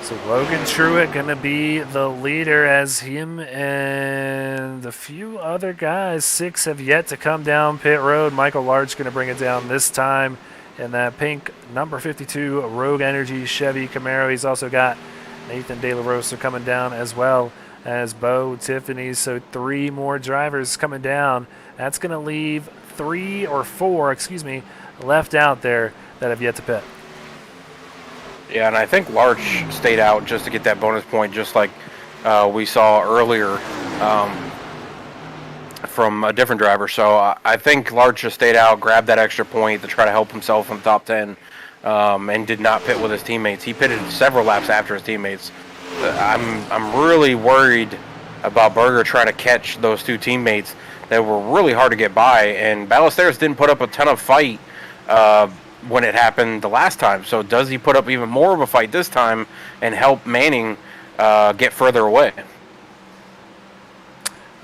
So Logan Truitt going to be the leader as him and a few other guys, 6 have yet to come down pit road. Michael Large going to bring it down this time in that pink number 52 Rogue Energy Chevy Camaro. He's also got Nathan De La Rosa coming down as well as Bo Tiffany. So 3 more drivers coming down. That's going to leave 3 or 4, left out there that have yet to pit. Yeah, and I think Larch stayed out just to get that bonus point, just like we saw earlier from a different driver. So I think Larch just stayed out, grabbed that extra point to try to help himself in the top 10, and did not pit with his teammates. He pitted several laps after his teammates. I'm really worried about Berger trying to catch those 2 teammates that were really hard to get by, and Ballesteros didn't put up a ton of fight when it happened the last time. So does he put up even more of a fight this time and help Manning get further away?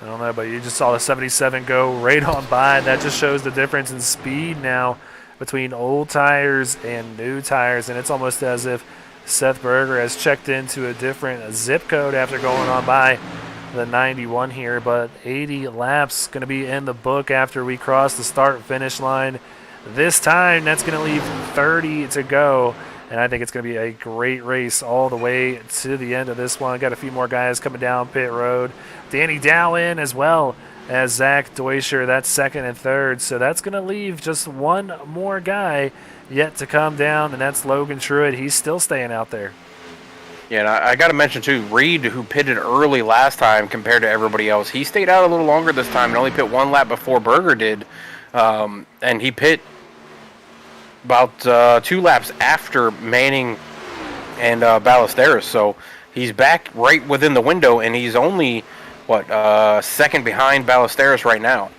I don't know, but you just saw the 77 go right on by. That just shows the difference in speed now between old tires and new tires, and it's almost as if Seth Berger has checked into a different zip code after going on by the 91 here, but 80 laps going to be in the book after we cross the start-finish line. This time, that's going to leave 30 to go, and I think it's going to be a great race all the way to the end of this one. Got a few more guys coming down pit road. Danny Dow in as well as Zach Deuscher. That's second and third, so that's going to leave just one more guy yet to come down, and that's Logan Truitt. He's still staying out there. Yeah, and I got to mention, too, Reed, who pitted early last time compared to everybody else, he stayed out a little longer this time and only pit 1 lap before Berger did, and he pit about 2 laps after Manning and Ballesteros. So he's back right within the window, and he's only, second behind Ballesteros right now.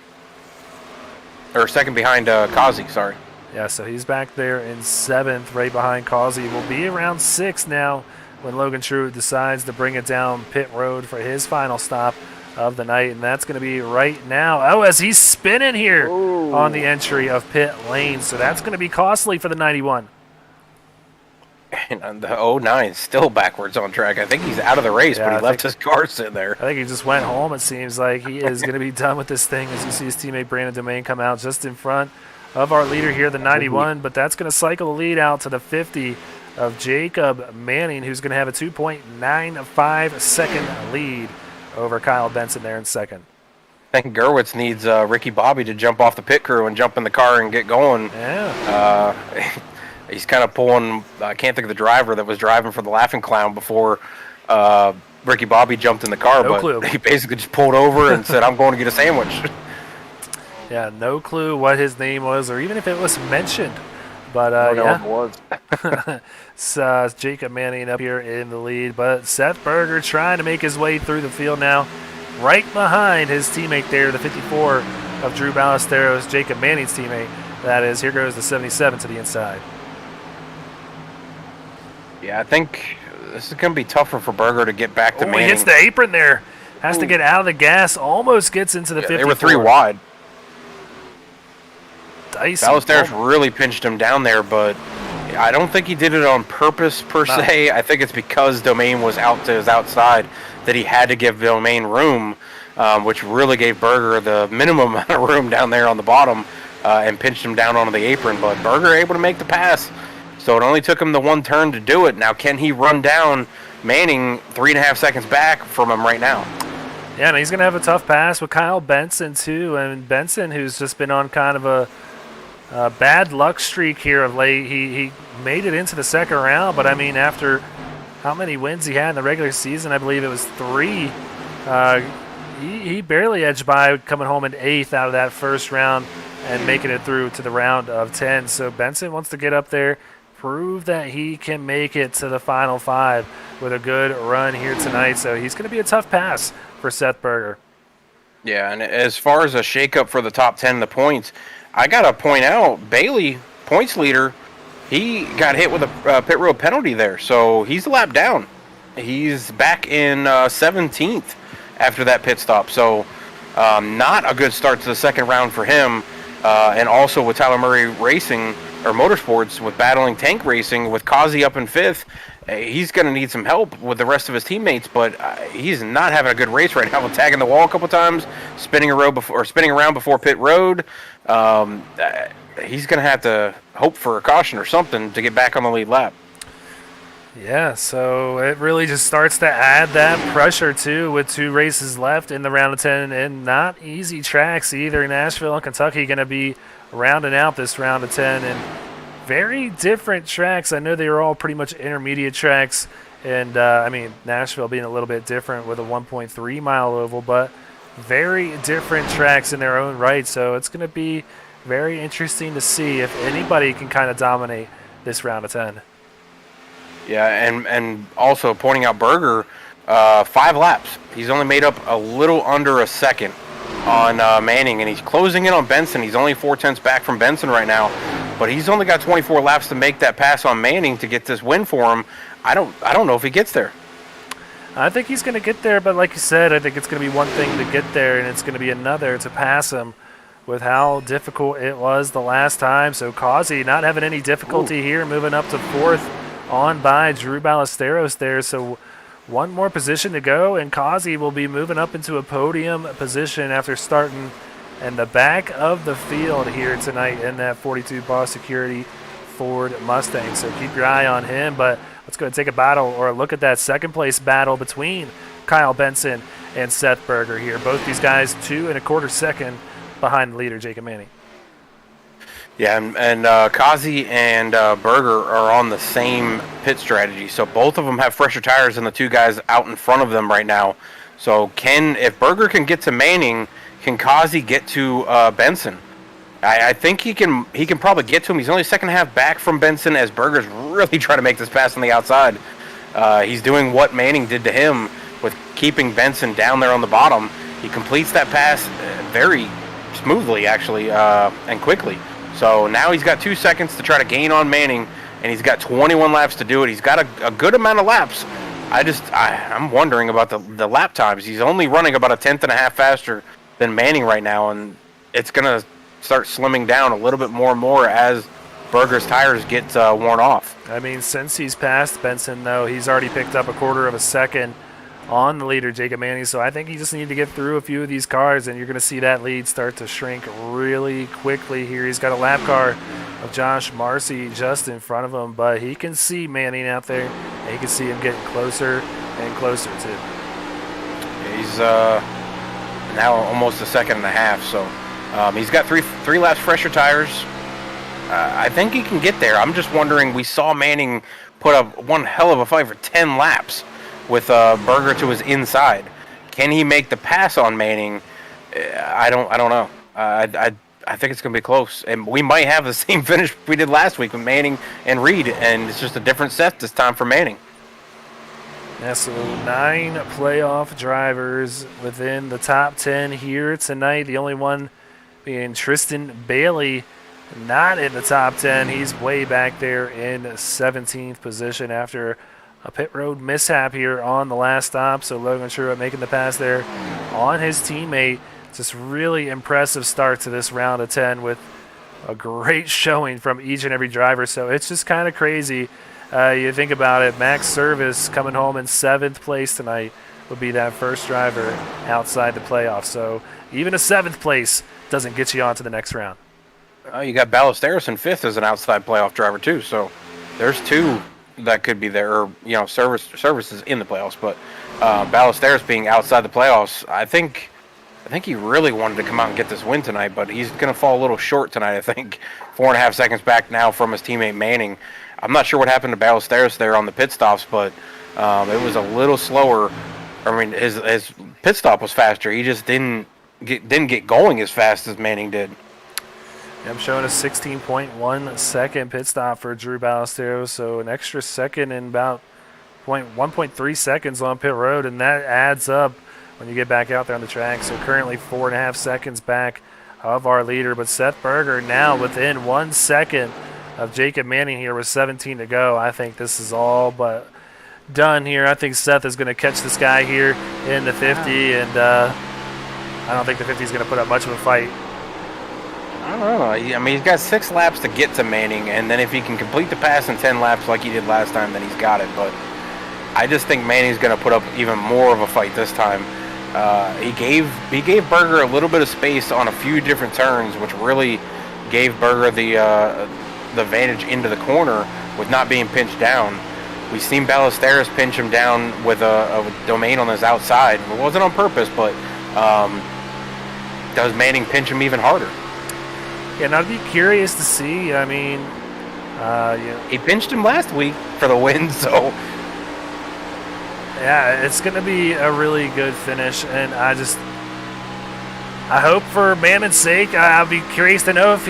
Or second behind Kazi, sorry. Yeah, so he's back there in 7th, right behind Causey. Will be around 6th now when Logan Truitt decides to bring it down pit road for his final stop of the night, and that's going to be right now. Oh, as he's spinning here on the entry of pit lane, so that's going to be costly for the 91. And the 09 is still backwards on track. I think he's out of the race, but he left his car sitting there. I think he just went home, it seems like. He is going to be done with this thing as you see his teammate Brandon Domain come out just in front of our leader here, the 91, but that's going to cycle the lead out to the 50 of Jacob Manning, who's going to have a 2.95 second lead over Kyle Benson there in second. I think Gerwitz needs Ricky Bobby to jump off the pit crew and jump in the car and get going. Yeah. He's kind of pulling, I can't think of the driver that was driving for the Laughing Clown before Ricky Bobby jumped in the car, he basically just pulled over and said, I'm going to get a sandwich. Yeah, no clue what his name was or even if it was mentioned. But, it was. So Jacob Manning up here in the lead. But Seth Berger trying to make his way through the field now right behind his teammate there, the 54 of Drew Ballesteros, Jacob Manning's teammate. That is, here goes the 77 to the inside. Yeah, I think this is going to be tougher for Berger to get back to He Manning. hits the apron there. Has to get out of the gas. Almost gets into the 54. They were 3 wide. Dicey. Ballesteros really pinched him down there, but I don't think he did it on purpose per se. I think it's because Domain was out to his outside that he had to give Domain room, which really gave Berger the minimum amount of room down there on the bottom and pinched him down onto the apron. But Berger able to make the pass, so it only took him the one turn to do it. Now, can he run down Manning 3.5 seconds back from him right now? Yeah, and he's going to have a tough pass with Kyle Benson, too. And Benson, who's just been on kind of a bad luck streak here of late. He made it into the second round, but I mean, after how many wins he had in the regular season, I believe it was 3, he barely edged by coming home in 8th out of that first round and making it through to the round of 10. So Benson wants to get up there, prove that he can make it to the final 5 with a good run here tonight. So he's going to be a tough pass for Seth Berger. Yeah, and as far as a shakeup for the top 10 in the points, I got to point out, Bailey, points leader, he got hit with a pit road penalty there, so he's a lap down. He's back in 17th after that pit stop, so not a good start to the second round for him. And also with Tyler Murray Racing, or Motorsports, with battling Tank Racing, with Kazi up in 5th, he's going to need some help with the rest of his teammates, but he's not having a good race right now. With tagging the wall a couple times, spinning around before pit road. He's going to have to hope for a caution or something to get back on the lead lap. Yeah, so it really just starts to add that pressure, too, with 2 races left in the round of 10, and not easy tracks either. Nashville and Kentucky going to be rounding out this round of 10, and very different tracks. I know they were all pretty much intermediate tracks, and I mean, Nashville being a little bit different with a 1.3 mile oval, but very different tracks in their own right. So it's going to be very interesting to see if anybody can kind of dominate this round of 10. Yeah, and also pointing out Berger, 5 laps. He's only made up a little under a second on Manning, and he's closing in on Benson. He's only 4/10 back from Benson right now, but he's only got 24 laps to make that pass on Manning to get this win for him. I don't know if he gets there. I think he's going to get there, but like you said, I think it's going to be one thing to get there, and it's going to be another to pass him with how difficult it was the last time. So Kazi not having any difficulty here, moving up to 4th on by Drew Ballesteros there. So one more position to go, and Kazi will be moving up into a podium position after starting in the back of the field here tonight in that 42 Boss Security Ford Mustang. So keep your eye on him, but let's go and take a battle or a look at that second place battle between Kyle Benson and Seth Berger here. Both these guys 2 1/4 second behind the leader, Jacob Manning. Yeah, and Kazi and Berger are on the same pit strategy, so both of them have fresher tires than the 2 guys out in front of them right now. So if Berger can get to Manning, can Kazi get to Benson? I think he can probably get to him. He's only 2.5 back from Benson, as Berger's really trying to make this pass on the outside. He's doing what Manning did to him with keeping Benson down there on the bottom. He completes that pass very smoothly, actually, and quickly. So now he's got 2 seconds to try to gain on Manning, and he's got 21 laps to do it. He's got a good amount of laps. I'm wondering about the lap times. He's only running about 1/10.5 faster than Manning right now, and it's going to start slimming down a little bit more and more as Berger's tires get worn off. I mean, since he's passed Benson, though, he's already picked up 1/4 of a second on the leader, Jacob Manning. So I think he just needs to get through a few of these cars, and you're going to see that lead start to shrink really quickly here. He's got a lap car of Josh Marcy just in front of him, but he can see Manning out there, and he can see him getting closer and closer, too. He's now almost 1.5 seconds, so he's got three laps fresher tires. I think he can get there. I'm just wondering, we saw Manning put up one hell of a fight for 10 laps with Berger to his inside. Can he make the pass on Manning? I don't know. I think it's going to be close, and we might have the same finish we did last week with Manning and Reed, and it's just a different set this time for Manning. Yeah, so 9 playoff drivers within the top 10 here tonight. The only one being Tristan Bailey, not in the top 10. He's way back there in 17th position after a pit road mishap here on the last stop. So Logan Truitt making the pass there on his teammate. Just really impressive start to this round of 10 with a great showing from each and every driver. So it's just kind of crazy. You think about it, Max Service coming home in 7th place tonight would be that first driver outside the playoffs. So even a 7th place doesn't get you on to the next round. You got Ballesteros in 5th as an outside playoff driver too. So there's 2 that could be there, or services in the playoffs. But Ballesteros being outside the playoffs, I think he really wanted to come out and get this win tonight, but he's going to fall a little short tonight. I think 4.5 seconds back now from his teammate Manning. I'm not sure what happened to Ballesteros there on the pit stops, but it was a little slower. I mean, his pit stop was faster. He just didn't get going as fast as Manning did. I'm showing a 16.1 second pit stop for Drew Ballesteros, so an extra second in about 1.3 seconds on pit road, and that adds up when you get back out there on the track. So currently 4.5 seconds back of our leader, but Seth Berger now within 1 second of Jacob Manning here with 17 to go. I think this is all but done here. I think Seth is going to catch this guy here in the 50, and I don't think the 50 is going to put up much of a fight. I don't know. I mean, he's got 6 laps to get to Manning, and then if he can complete the pass in 10 laps like he did last time, then he's got it. But I just think Manning's going to put up even more of a fight this time. He gave Berger a little bit of space on a few different turns, which really gave Berger the advantage into the corner with not being pinched down. We've seen Ballesteros pinch him down with a domain on his outside. It wasn't on purpose, but does Manning pinch him even harder? Yeah, and I'd be curious to see. I mean, he pinched him last week for the win, so yeah, it's going to be a really good finish, and I hope for Mammon's sake. I'll be curious to know if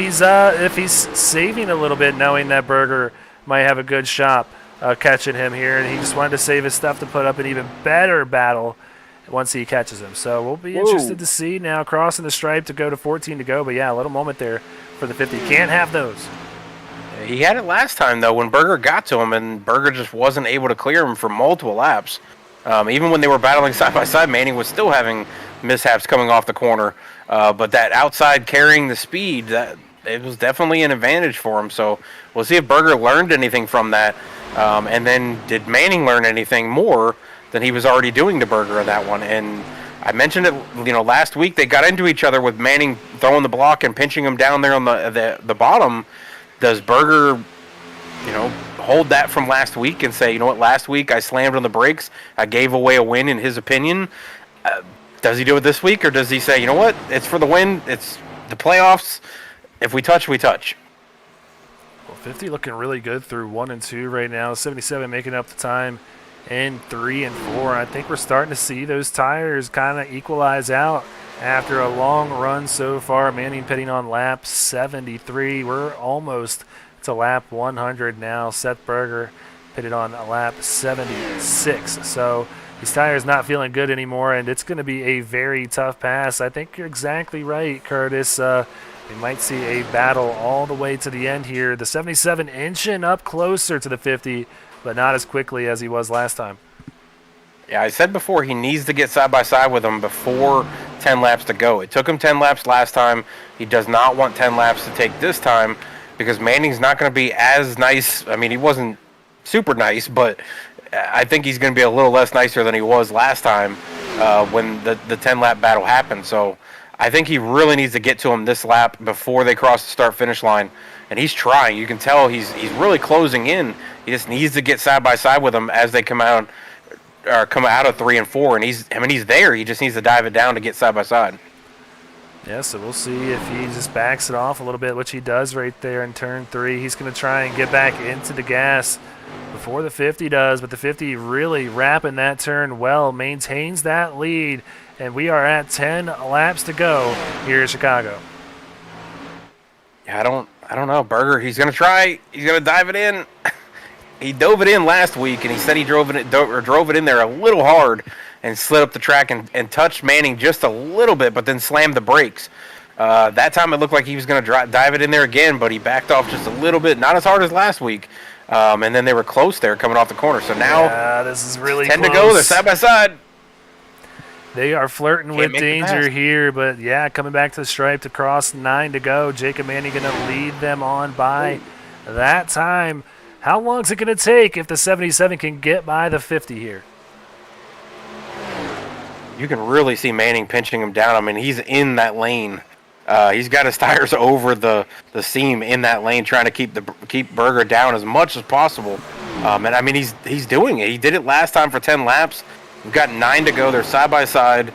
he's saving a little bit, knowing that Berger might have a good shot catching him here, and he just wanted to save his stuff to put up an even better battle once he catches him. So we'll be interested to see now, crossing the stripe to go to 14 to go. But yeah, a little moment there for the 50. Can't have those. He had it last time though when Berger got to him, and Berger just wasn't able to clear him for multiple laps. Even when they were battling side by side, Manning was still having mishaps coming off the corner. But that outside carrying the speed, it was definitely an advantage for him. So we'll see if Berger learned anything from that. And then did Manning learn anything more than he was already doing to Berger in that one? And I mentioned it, last week they got into each other with Manning throwing the block and pinching him down there on the bottom. Does Berger, hold that from last week and say, last week I slammed on the brakes, I gave away a win in his opinion? Does he do it this week, or does he say, it's for the win, it's the playoffs, if we touch, we touch? Well, 50 looking really good through 1 and 2 right now. 77 making up the time in 3 and 4. I think we're starting to see those tires kind of equalize out after a long run so far. Manning pitting on lap 73. We're almost to lap 100 now. Seth Berger pitted on lap 76. So these tires not feeling good anymore, and it's going to be a very tough pass. I think you're exactly right, Curtis. We might see a battle all the way to the end here. The 77 inching up closer to the 50, but not as quickly as he was last time. Yeah, I said before he needs to get side by side with him before 10 laps to go. It took him 10 laps last time. He does not want 10 laps to take this time because Manning's not going to be as nice. I mean, he wasn't super nice, but I think he's going to be a little less nicer than he was last time when the 10-lap battle happened. So I think he really needs to get to him this lap before they cross the start-finish line. And he's trying. You can tell he's really closing in. He just needs to get side by side with him as they come out of 3 and 4. And he's there. He just needs to dive it down to get side by side. Yeah, so we'll see if he just backs it off a little bit, which he does right there in turn 3. He's going to try and get back into the gas before the 50 does, but the 50 really wrapping that turn well, maintains that lead, and we are at 10 laps to go here in Chicago. Yeah, I don't know. Berger, he's going to try. He's going to dive it in. he dove it in last week, and he said he drove it in there a little hard and slid up the track and touched Manning just a little bit, but then slammed the brakes. That time it looked like he was going to dive it in there again, but he backed off just a little bit, not as hard as last week. And then they were close there coming off the corner. So now this is really 10 close. to go. They're side by side. They are flirting with danger here, but yeah, coming back to the stripe to cross 9 to go. Jacob Manning going to lead them on by that time. How long is it going to take if the 77 can get by the 50 here? You can really see Manning pinching him down. I mean, he's in that lane. He's got his tires over the seam in that lane, trying to keep Berger down as much as possible. And I mean, he's doing it. He did it last time for 10 laps. We've got 9 to go. They're side by side.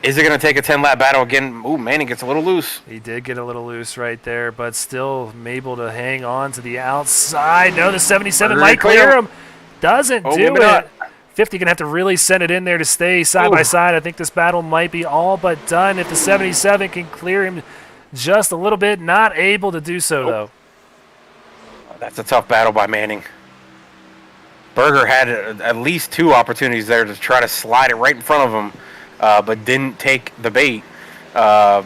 Is it going to take a 10-lap battle again? Ooh, Manning gets a little loose. He did get a little loose right there, but still able to hang on to the outside. No, the 77 might clear him. Doesn't do it. Not. 50 going to have to really send it in there to stay side by side. I think this battle might be all but done if the 77 can clear him just a little bit. Not able to do so, though. That's a tough battle by Manning. Berger had at least 2 opportunities there to try to slide it right in front of him, but didn't take the bait. Does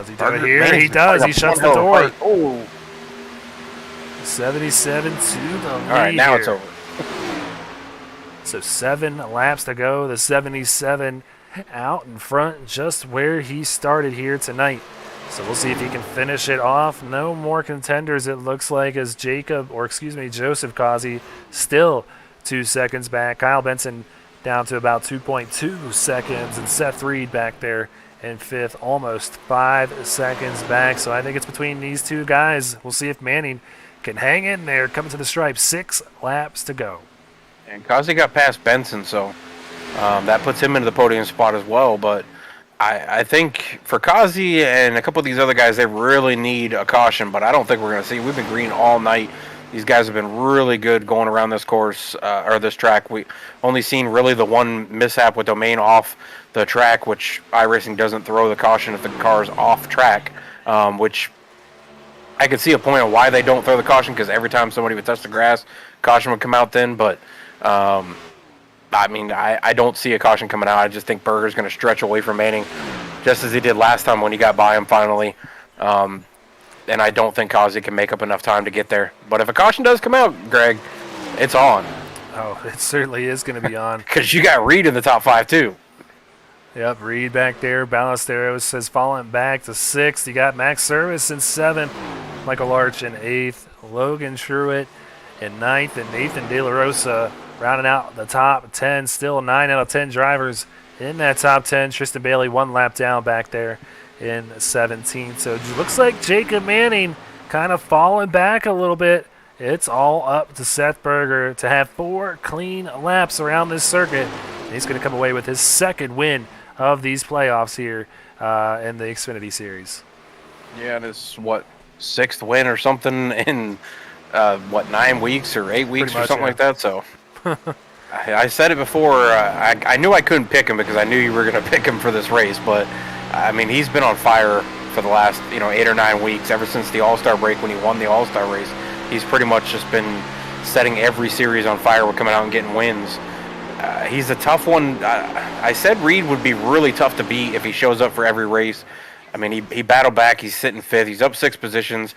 he do it here? He does. He shuts the door. Oh. 77 to the lead. All right, now it's over. So 7 laps to go. The 77 out in front just where he started here tonight. So we'll see if he can finish it off. No more contenders, it looks like, as Joseph Kazi still 2 seconds back. Kyle Benson down to about 2.2 seconds, and Seth Reed back there in 5th, almost 5 seconds back. So I think it's between these 2 guys. We'll see if Manning can hang in there, coming to the stripe. 6 laps to go. And Kazi got past Benson, so that puts him into the podium spot as well. But I think for Kazi and a couple of these other guys, they really need a caution, but I don't think we're going to see. We've been green all night. These guys have been really good going around this course or this track. We only seen really the one mishap with Domain off the track, which iRacing doesn't throw the caution if the car's off track, which I could see a point of why they don't throw the caution, because every time somebody would touch the grass, caution would come out then. But I mean, I don't see a caution coming out. I just think Berger's going to stretch away from Manning, just as he did last time when he got by him finally. And I don't think Kazi can make up enough time to get there. But if a caution does come out, Greg, it's on. Oh, it certainly is going to be on. Because you got Reed in the top 5, too. Yep, Reed back there. Ballesteros has fallen back to 6th. You got Max Service in 7th. Michael Larch in 8th. Logan Truitt in 9th. And Nathan De La Rosa rounding out the top 10. Still 9 out of 10 drivers in that top 10. Tristan Bailey 1 lap down back there in 17th. So it looks like Jacob Manning kind of falling back a little bit. It's all up to Seth Berger to have 4 clean laps around this circuit. And he's going to come away with his 2nd win of these playoffs here in the Xfinity Series. Yeah, this 6th win or something in 9 weeks or 8 weeks or something like that. So I said it before. I knew I couldn't pick him because I knew you were going to pick him for this race. But I mean, he's been on fire for the last 8 or 9 weeks, ever since the All-Star break when he won the All-Star race. He's pretty much just been setting every series on fire with coming out and getting wins. He's a tough one. I said Reed would be really tough to beat if he shows up for every race. I mean, he battled back. He's sitting 5th. He's up 6 positions.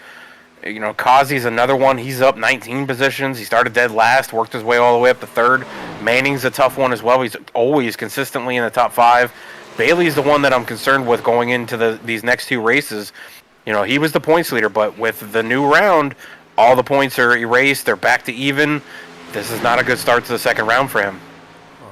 Kazi's another one. He's up 19 positions. He started dead last, worked his way all the way up to 3rd. Manning's a tough one as well. He's always consistently in the top 5. Bailey's the one that I'm concerned with going into these next 2 races. He was the points leader, but with the new round, all the points are erased. They're back to even. This is not a good start to the 2nd round for him.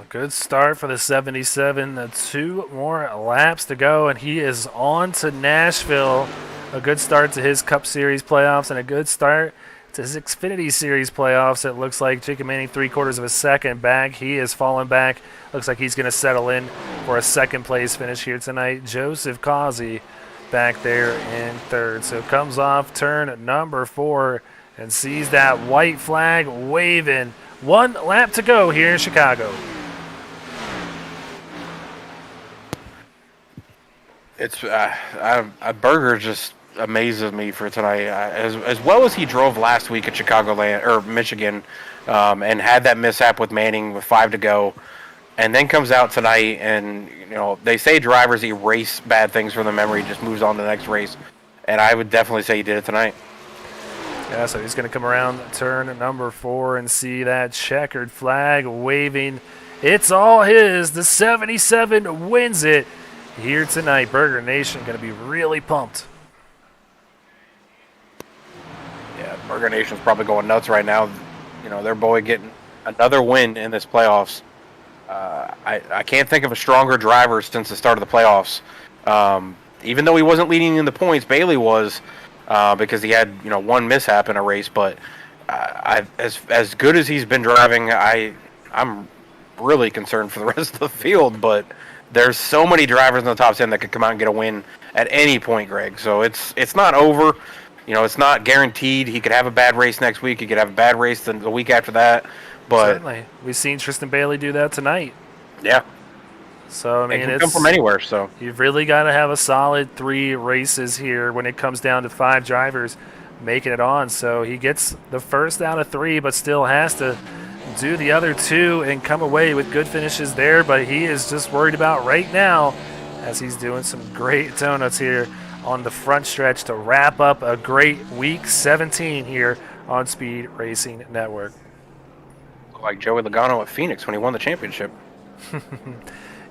Good start for the 77. 2 more laps to go, and he is on to Nashville. A good start to his Cup Series playoffs and a good start to his Xfinity Series playoffs. It looks like Jacob Manning 3/4 of a second back. He is falling back. Looks like he's going to settle in for a 2nd place finish here tonight. Joseph Kazi back there in 3rd. So comes off turn number 4 and sees that white flag waving. 1 lap to go here in Chicago. It's Berger just amazes me for tonight. As well as he drove last week at Chicagoland or Michigan, and had that mishap with Manning with 5 to go, and then comes out tonight and they say drivers erase bad things from the memory, just moves on to the next race, and I would definitely say he did it tonight. Yeah, so he's going to come around turn number 4 and see that checkered flag waving. It's all his. The 77 wins it here tonight. Burger Nation going to be really pumped. Yeah, Burger Nation's probably going nuts right now. Their boy getting another win in this playoffs. I can't think of a stronger driver since the start of the playoffs. Even though he wasn't leading in the points, Bailey was, because he had one mishap in a race. But as good as he's been driving, I'm really concerned for the rest of the field. But there's so many drivers in the top 10 that could come out and get a win at any point, Greg. So it's not over. It's not guaranteed. He could have a bad race next week. He could have a bad race the week after that. But certainly, we've seen Tristan Bailey do that tonight. Yeah. So I mean, it can come from anywhere. So you've really got to have a solid 3 races here when it comes down to 5 drivers making it on. So he gets the first out of 3, but still has to do the other 2 and come away with good finishes there. But he is just worried about right now, as he's doing some great donuts here on the front stretch to wrap up a great week 17 here on Speed Racing Network. Like Joey Logano at Phoenix when he won the championship.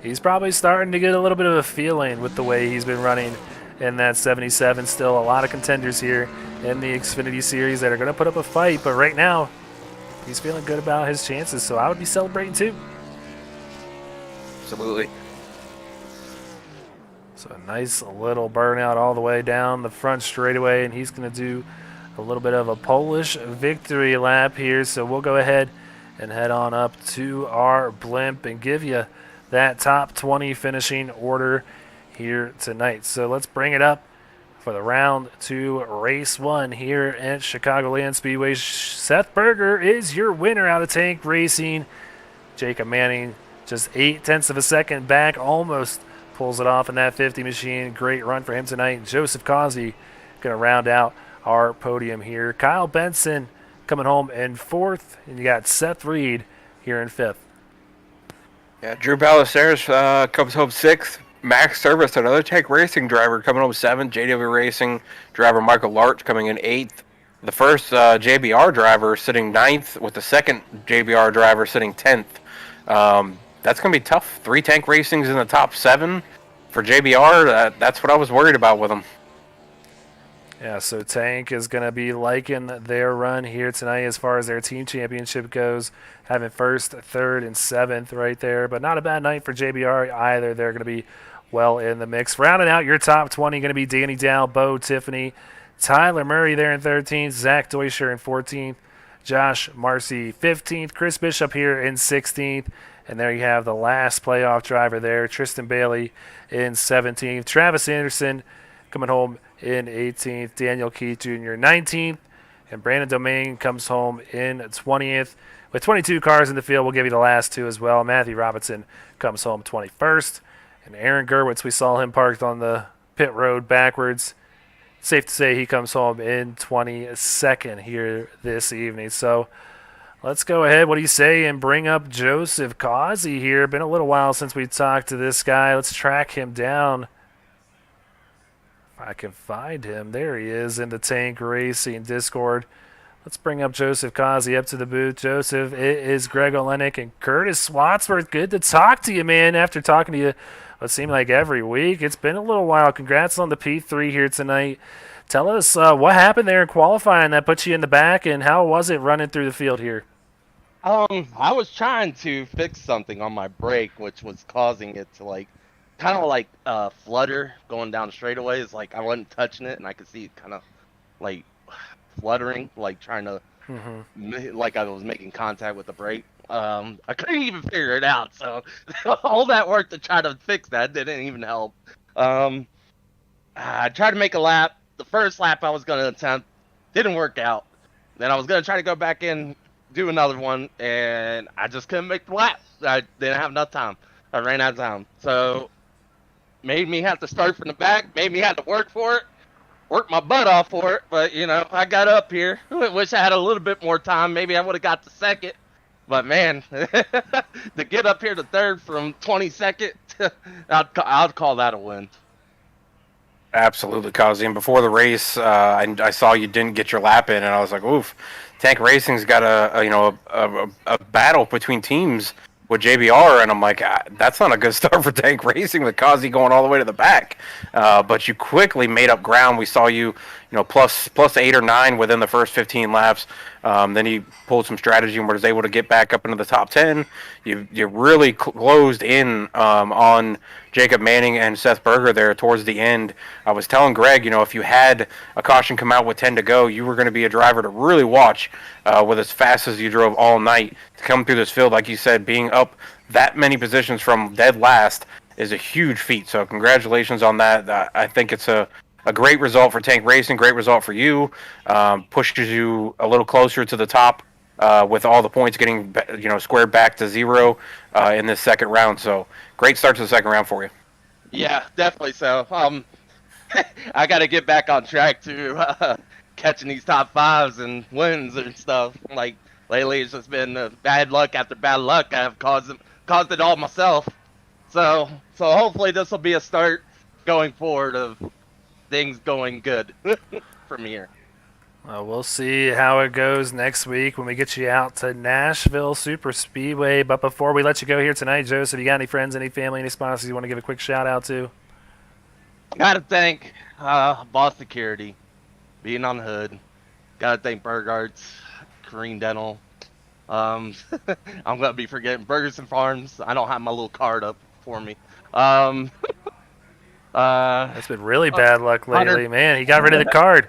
He's probably starting to get a little bit of a feeling with the way he's been running in that 77. Still a lot of contenders here in the Xfinity Series that are going to put up a fight, but right now he's feeling good about his chances, so I would be celebrating too. Absolutely. So a nice little burnout all the way down the front straightaway, and he's going to do a little bit of a Polish victory lap here, so we'll go ahead and head on up to our blimp and give you that top 20 finishing order here tonight. So let's bring it up for the round 2 race 1 here at Chicagoland Speedway. Seth Berger is your winner out of Tank Racing. Jacob Manning just 0.8 of a second back, almost pulls it off in that 50 machine. Great run for him tonight. Joseph Causey going to round out our podium here. Kyle Benson coming home in 4th, and you got Seth Reed here in 5th. Yeah, Drew Ballesteros comes home 6th. Max Service, another Tank Racing driver, coming home 7th. JW Racing driver Michael Larch coming in 8th. The first JBR driver sitting 9th, with the second JBR driver sitting 10th. That's going to be tough. 3 Tank Racings in the top 7 for JBR. That's what I was worried about with them. Yeah, so Tank is going to be liking their run here tonight as far as their team championship goes, having 1st, 3rd, and 7th right there. But not a bad night for JBR either. They're going to be well in the mix. Rounding out your top 20, going to be Danny Dow, Bo Tiffany, Tyler Murray there in 13th, Zach Deutscher in 14th, Josh Marcy 15th, Chris Bishop here in 16th. And there you have the last playoff driver there, Tristan Bailey in 17th, Travis Anderson coming home in 18th, Daniel Keith Jr. 19th, and Brandon Domingue comes home in 20th. With 22 cars in the field, we'll give you the last 2 as well. Matthew Robinson comes home 21st, and Aaron Gerwitz, we saw him parked on the pit road backwards. Safe to say he comes home in 22nd here this evening. So let's go ahead. What do you say and bring up Joseph Causey here? Been a little while since we talked to this guy. Let's track him down. I can find him. There he is in the Tank Racing Discord. Let's bring up Joseph Causey up to the booth. Joseph, it is Greg Olenek and Curtis Swatsworth. Good to talk to you, man, after talking to you it seemed like every week. It's been a little while. Congrats on the P3 here tonight. Tell us what happened there in qualifying that put you in the back, and how was it running through the field here? I was trying to fix something on my brake, which was causing it to kind of flutter going down the straightaways. Like I wasn't touching it, and I could see it kind of fluttering, trying to like I was making contact with the brake. I couldn't even figure it out, so all that work to try to fix that didn't even help. I tried to make a lap. The first lap I was going to attempt didn't work out. Then I was going to try to go back in, do another one, and I just couldn't make the lap. I didn't have enough time. I ran out of time. So made me have to start from the back, made me have to work for it. worked my butt off for it, but I got up here. Wish I had a little bit more time. Maybe I would have got to second. But man, to get up here to third from 22nd, I'd call that a win. Absolutely, Kazi. And before the race, I saw you didn't get your lap in, and I was like, "Oof, Tank Racing's got a battle between teams with JBR," and I'm like, "That's not a good start for Tank Racing with Kazi going all the way to the back." But you quickly made up ground. We saw you, plus 8 or 9 within the first 15 laps. Then you pulled some strategy and was able to get back up into the top 10. You really closed in on Jacob Manning and Seth Berger there towards the end. I was telling Greg, if you had a caution come out with 10 to go, you were going to be a driver to really watch with as fast as you drove all night to come through this field. Like you said, being up that many positions from dead last is a huge feat. So congratulations on that. I think it's a great result for Tank Racing, great result for you. Pushes you a little closer to the top with all the points getting squared back to 0 in this second round. So great start to the second round for you. Yeah, definitely so. I got to get back on track to catching these top fives and wins and stuff. Like lately, it's just been bad luck after bad luck. I've caused it all myself. So hopefully this will be a start going forward of things going good from here. We'll see how it goes next week when we get you out to Nashville Super Speedway. But before we let you go here tonight, Joseph, you got any friends, any family, any sponsors you want to give a quick shout out to? Gotta thank Boss Security, being on the hood. Gotta thank Burgarts, Kareem Dental. I'm gonna be forgetting Burgers and Farms. I don't have my little card up for me. That's been really bad luck lately, Hunter. man. He got rid of the card.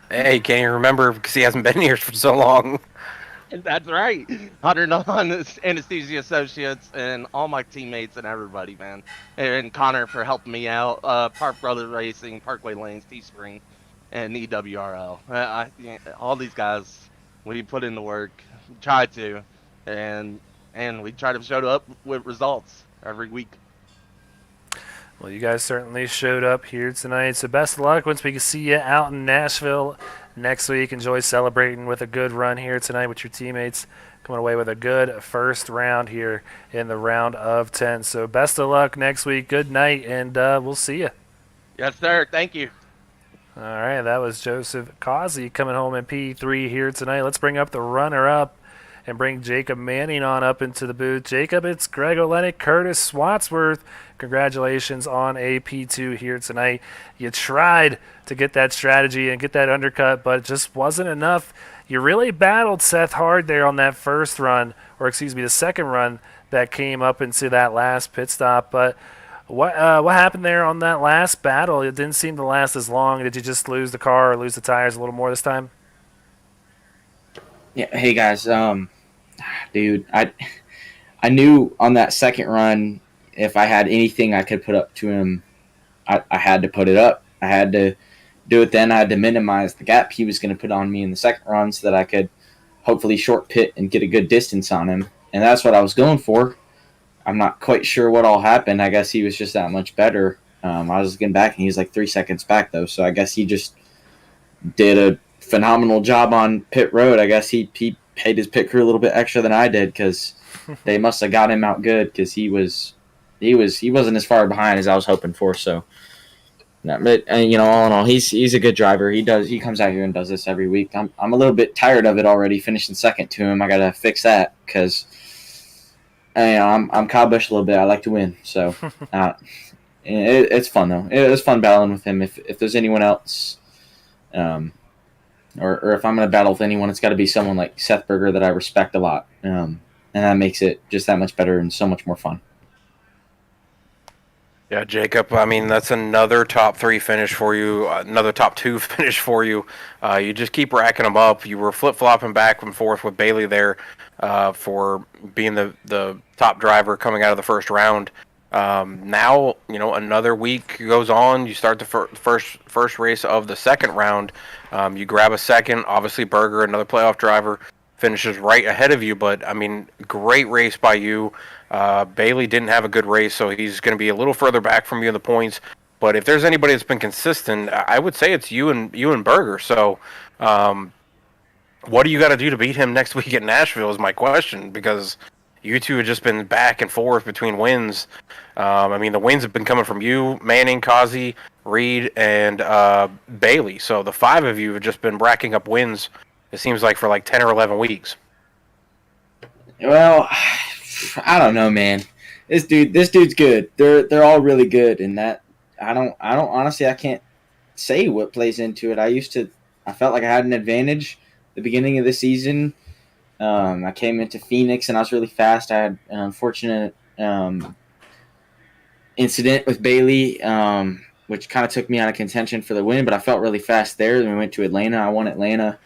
Hey, can't even remember because he hasn't been here for so long. That's right. 101 Anesthesia Associates and all my teammates and everybody, man. And Connor for helping me out. Park Brothers Racing, Parkway Lanes, Teespring, and EWRL. All these guys, we put in the work, try to, and we try to show up with results every week. Well, you guys certainly showed up here tonight. So best of luck once we can see you out in Nashville next week. Enjoy celebrating with a good run here tonight with your teammates. Coming away with a good first round here in the round of 10. So best of luck next week. Good night, and we'll see you. Yes, sir. Thank you. All right, that was Joseph Causey coming home in P3 here tonight. Let's bring up the runner-up and bring Jacob Manning on up into the booth. Jacob, it's Greg Olenek, Curtis Swatsworth. Congratulations on a P2 here tonight. You tried to get that strategy and get that undercut, but it just wasn't enough. You really battled Seth hard there on that first run, or excuse me, the second run that came up into that last pit stop. But what happened there on that last battle? It didn't seem to last as long. Did you just lose the car or lose the tires a little more this time? Yeah. Hey guys. Dude, I knew on that second run, if I had anything I could put up to him, I had to put it up. I had to do it then. I had to minimize the gap he was going to put on me in the second run so that I could hopefully short pit and get a good distance on him. And that's what I was going for. I'm not quite sure what all happened. I guess he was just that much better. I was getting back, and he was like 3 seconds back, though. So I guess he just did a phenomenal job on pit road. I guess he paid his pit crew a little bit extra than I did because they must have got him out good because he wasn't as far behind as I was hoping for. So, no, but all in all, he's a good driver. He comes out here and does this every week. I'm a little bit tired of it already. Finishing second to him, I gotta fix that because I'm cowbush a little bit. I like to win, so it's fun though. It was fun battling with him. If there's anyone else, or if I'm going to battle with anyone, it's got to be someone like Seth Berger that I respect a lot. And that makes it just that much better and so much more fun. Yeah, Jacob, I mean, that's another top 3 finish for you, another top 2 finish for you. You just keep racking them up. You were flip-flopping back and forth with Bailey there for being the top driver coming out of the first round. Now, another week goes on. You start the first race of the second round. You grab a second. Obviously, Berger, another playoff driver, finishes right ahead of you. But, I mean, great race by you. Bailey didn't have a good race, so he's going to be a little further back from you in the points. But if there's anybody that's been consistent, I would say it's you and Berger. So, what do you got to do to beat him next week at Nashville? Is my question, because you two have just been back and forth between wins. I mean, the wins have been coming from you, Manning, Kazi, Reed, and Bailey. So the 5 of you have just been racking up wins. It seems like for like 10 or 11 weeks. Well, I don't know, man. This dude's good. They're all really good, and that I don't honestly I can't say what plays into it. I felt like I had an advantage the beginning of the season. I came into Phoenix and I was really fast. I had an unfortunate incident with Bailey, which kind of took me out of contention for the win, but I felt really fast there. Then we went to Atlanta. I won Atlanta.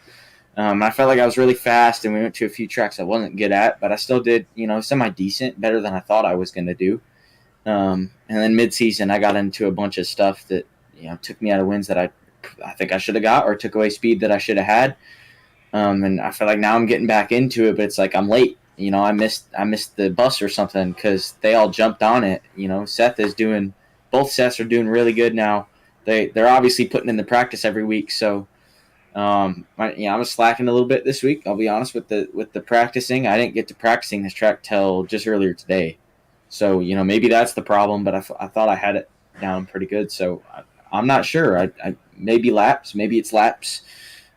I felt like I was really fast, and we went to a few tracks I wasn't good at, but I still did, semi-decent, better than I thought I was going to do. And then mid-season, I got into a bunch of stuff that, took me out of wins that I think I should have got, or took away speed that I should have had. And I feel like now I'm getting back into it, but it's like I'm late. I missed the bus or something because they all jumped on it. Both Seths are doing really good now. They're obviously putting in the practice every week, so. I was slacking a little bit this week. I'll be honest with the practicing. I didn't get to practicing this track till just earlier today, so maybe that's the problem. But I thought I had it down pretty good, so I'm not sure. I maybe laps, maybe it's laps.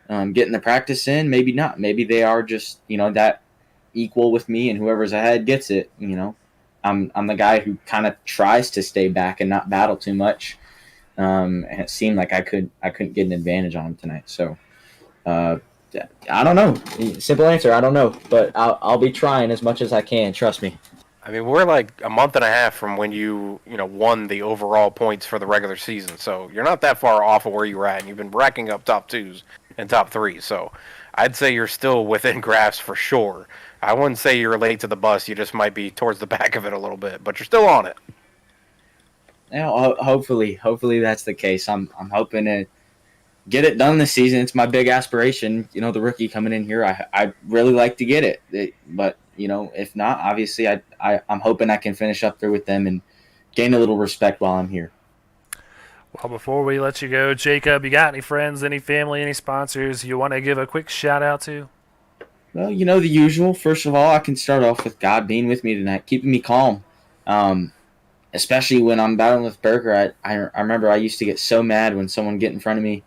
Getting the practice in, maybe not. Maybe they are just that equal with me, and whoever's ahead gets it. I'm the guy who kind of tries to stay back and not battle too much. And it seemed like I couldn't get an advantage on him tonight, so. I don't know. Simple answer, I don't know. But I'll be trying as much as I can. Trust me. I mean, we're like a month and a half from when you won the overall points for the regular season, so you're not that far off of where you were at, and you've been racking up top 2s and top 3s. So I'd say you're still within grasp for sure. I wouldn't say you're late to the bus. You just might be towards the back of it a little bit, but you're still on it. Hopefully that's the case. I'm hoping to get it done this season. It's my big aspiration. The rookie coming in here, I really like to get it. But if not, obviously I'm hoping I can finish up there with them and gain a little respect while I'm here. Well, before we let you go, Jacob, you got any friends, any family, any sponsors you want to give a quick shout out to? Well, the usual. First of all, I can start off with God being with me tonight, keeping me calm. Especially when I'm battling with Berger. I remember I used to get so mad when someone get in front of me.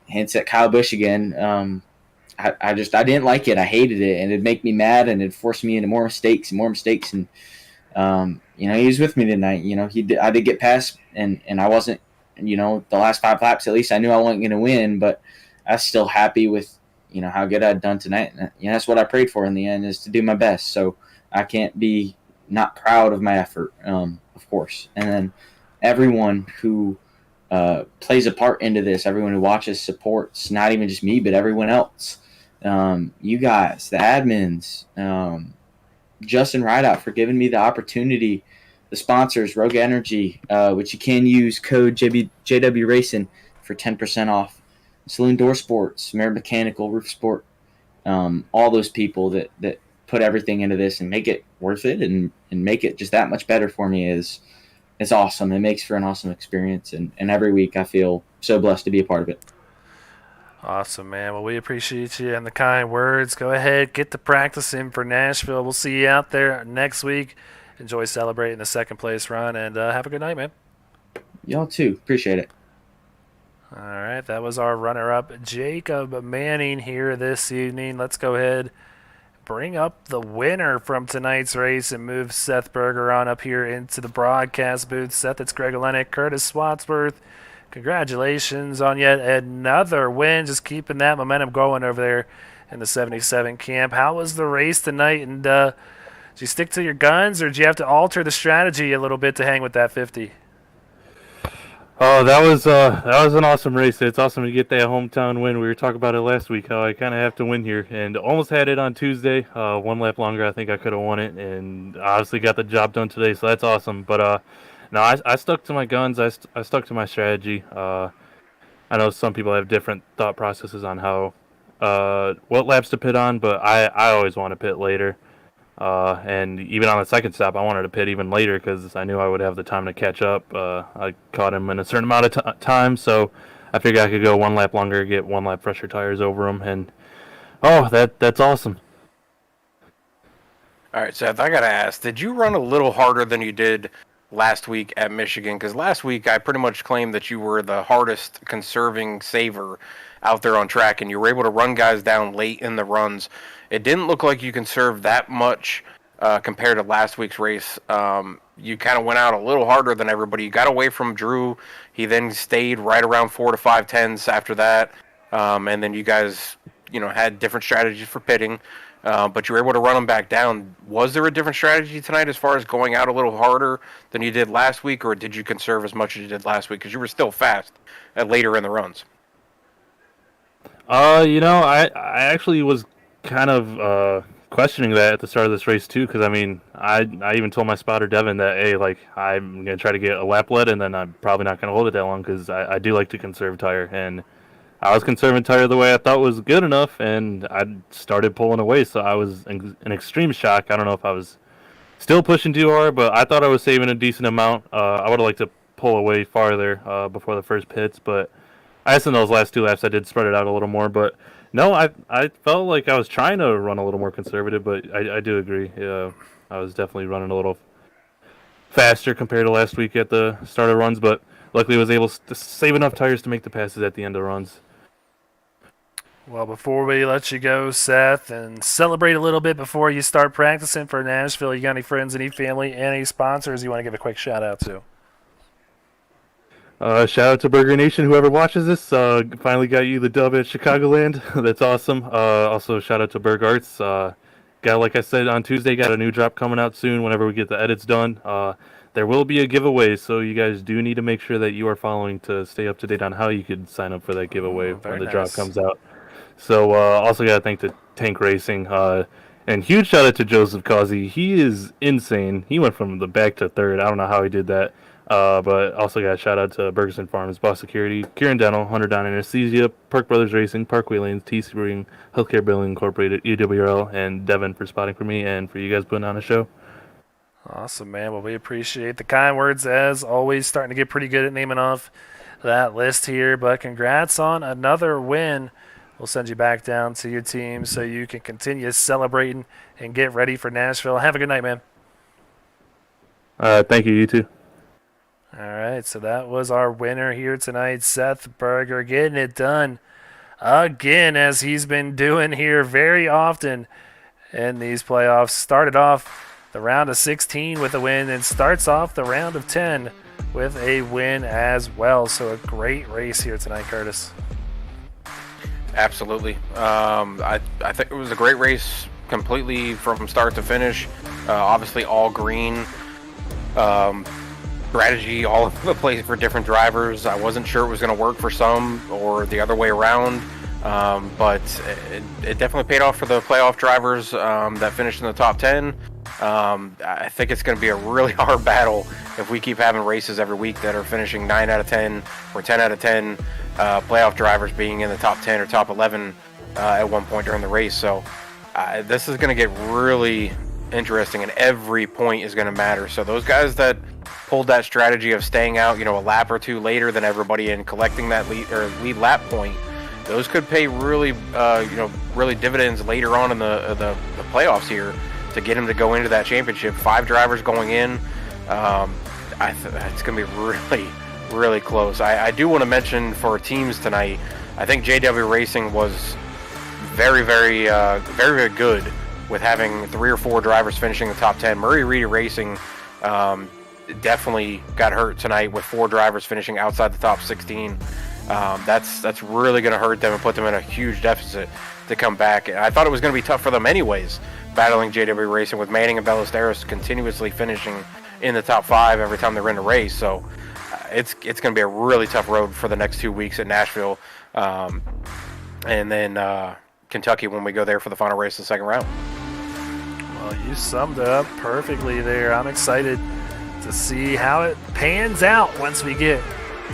Hints at Kyle Busch again. I didn't like it. I hated it, and it'd make me mad, and it'd force me into more mistakes and more mistakes. And he was with me tonight. I did get past, and I wasn't. The last 5 laps at least I knew I wasn't going to win, but I was still happy with how good I'd done tonight. And that's what I prayed for in the end, is to do my best. So I can't be not proud of my effort, of course. And then everyone who plays a part into this, everyone who watches, supports, not even just me, but everyone else. You guys, the admins, Justin Rideout for giving me the opportunity, the sponsors, Rogue Energy, which you can use code JW Racing for 10% off, Saloon Door Sports, Merit Mechanical, Roof Sport, all those people that put everything into this and make it worth it and make it just that much better for me is awesome. It makes for an awesome experience, and every week I feel so blessed to be a part of it. Awesome, man. Well, we appreciate you and the kind words. Go ahead, get the practice in for Nashville. We'll see you out there next week. Enjoy celebrating the second place run, and have a good night, man. Y'all too. Appreciate it. All right, that was our runner-up, Jacob Manning, here this evening. Let's go ahead, bring up the winner from tonight's race, and move Seth Berger on up here into the broadcast booth. Seth, it's Greg Olenek, Curtis Swatsworth. Congratulations on yet another win, just keeping that momentum going over there in the 77 camp. How was the race tonight, and did you stick to your guns, or did you have to alter the strategy a little bit to hang with that 50? Oh, that was an awesome race. It's awesome to get that hometown win. We were talking about it last week, how I kind of have to win here, and almost had it on Tuesday. 1 lap longer, I think I could have won it, and obviously got the job done today, so that's awesome. But no, I stuck to my guns. I stuck to my strategy. I know some people have different thought processes on how what laps to pit on, but I always want to pit later. And even on the second stop, I wanted to pit even later because I knew I would have the time to catch up. I caught him in a certain amount of time, so I figured I could go one lap longer, get one lap fresher tires over him, and that's awesome. All right, Seth, I got to ask, did you run a little harder than you did last week at Michigan? Because last week I pretty much claimed that you were the hardest conserving saver out there on track, and you were able to run guys down late in the runs. It didn't look like you conserved that much compared to last week's race. You kind of went out a little harder than everybody. You got away from Drew. He then stayed right around 4 to 5 tenths after that, and then you guys, had different strategies for pitting. But you were able to run them back down. Was there a different strategy tonight as far as going out a little harder than you did last week, or did you conserve as much as you did last week? Because you were still fast later in the runs. I actually was kind of questioning that at the start of this race too, because I even told my spotter Devin that, hey, like, I'm gonna try to get a lap lead, and then I'm probably not gonna hold it that long because I do like to conserve tire, and I was conserving tire the way I thought was good enough, and I started pulling away, so I was in extreme shock. I don't know if I was still pushing too hard, but I thought I was saving a decent amount. I would have liked to pull away farther before the first pits, but I guess in those last 2 laps I did spread it out a little more. But no, I felt like I was trying to run a little more conservative, but I do agree. I was definitely running a little faster compared to last week at the start of runs, but luckily I was able to save enough tires to make the passes at the end of runs. Well, before we let you go, Seth, and celebrate a little bit before you start practicing for Nashville, you got any friends, any family, any sponsors you want to give a quick shout out to? Shout out to Burger Nation, whoever watches this. Finally got you the dub at Chicagoland. That's awesome. Also, shout out to Berg Arts. Like I said on Tuesday, got a new drop coming out soon whenever we get the edits done. There will be a giveaway, so you guys do need to make sure that you are following to stay up to date on how you could sign up for that giveaway when the drop comes out. So also got to thank the Tank Racing. And huge shout out to Joseph Causey. He is insane. He went from the back to third. I don't know how he did that. But also got a shout out to Bergerson Farms, Boss Security, Kieran Dental, Hunter Down Anesthesia, Park Brothers Racing, Parkway Lanes, TC Brewing, Healthcare Billing Incorporated, EWRL, and Devin for spotting for me and for you guys putting on a show. Awesome, man. Well, we appreciate the kind words as always. Starting to get pretty good at naming off that list here, but congrats on another win. We'll send you back down to your team so you can continue celebrating and get ready for Nashville. Have a good night, man. Thank you. You too. All right, so that was our winner here tonight, Seth Berger, getting it done again, as he's been doing here very often in these playoffs. Started off the round of 16 with a win and starts off the round of 10 with a win as well. So a great race here tonight, Curtis. Absolutely. I think it was a great race completely from start to finish. Obviously all green. Strategy all over the place for different drivers. I wasn't sure it was going to work for some or the other way around, but it definitely paid off for the playoff drivers that finished in the top 10. I think it's going to be a really hard battle if we keep having races every week that are finishing 9 out of 10 or 10 out of 10, playoff drivers being in the top 10 or top 11 at one point during the race. So this is going to get really interesting, and every point is going to matter. So those guys that pulled that strategy of staying out, a lap or two later than everybody and collecting that lead lap point, those could pay really, really dividends later on in the playoffs here to get them to go into that championship. 5 drivers going in. It's going to be really, really close. I do want to mention for teams tonight, I think JW Racing was very, very, very, very good with having 3 or 4 drivers finishing the top 10. Murray Reedy Racing definitely got hurt tonight with 4 drivers finishing outside the top 16. That's really going to hurt them and put them in a huge deficit to come back. And I thought it was going to be tough for them anyways, battling JW Racing with Manning and Ballesteros continuously finishing in the top 5 every time they're in a race. So it's going to be a really tough road for the next 2 weeks at Nashville. And then Kentucky when we go there for the final race of the second round. Well, you summed it up perfectly there. I'm excited to see how it pans out once we get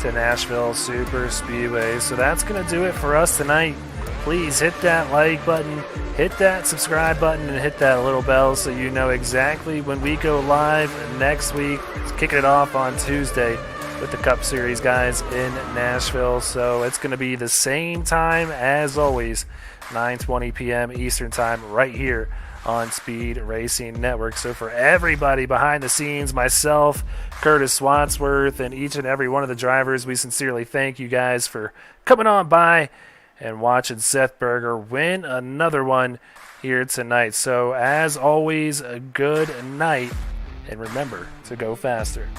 to Nashville Super Speedway. So that's going to do it for us tonight please hit that like button, hit that subscribe button, and hit that little bell so you know exactly when we go live next week. Kicking it off on Tuesday with the Cup Series guys in Nashville. So it's going to be the same time as always, 9:20 p.m. Eastern Time, right here on Speed Racing Network. So for everybody behind the scenes, myself, Curtis Wadsworth, and each and every one of the drivers, we sincerely thank you guys for coming on by and watching Seth Berger win another one here tonight. So as always, a good night, and remember to go faster.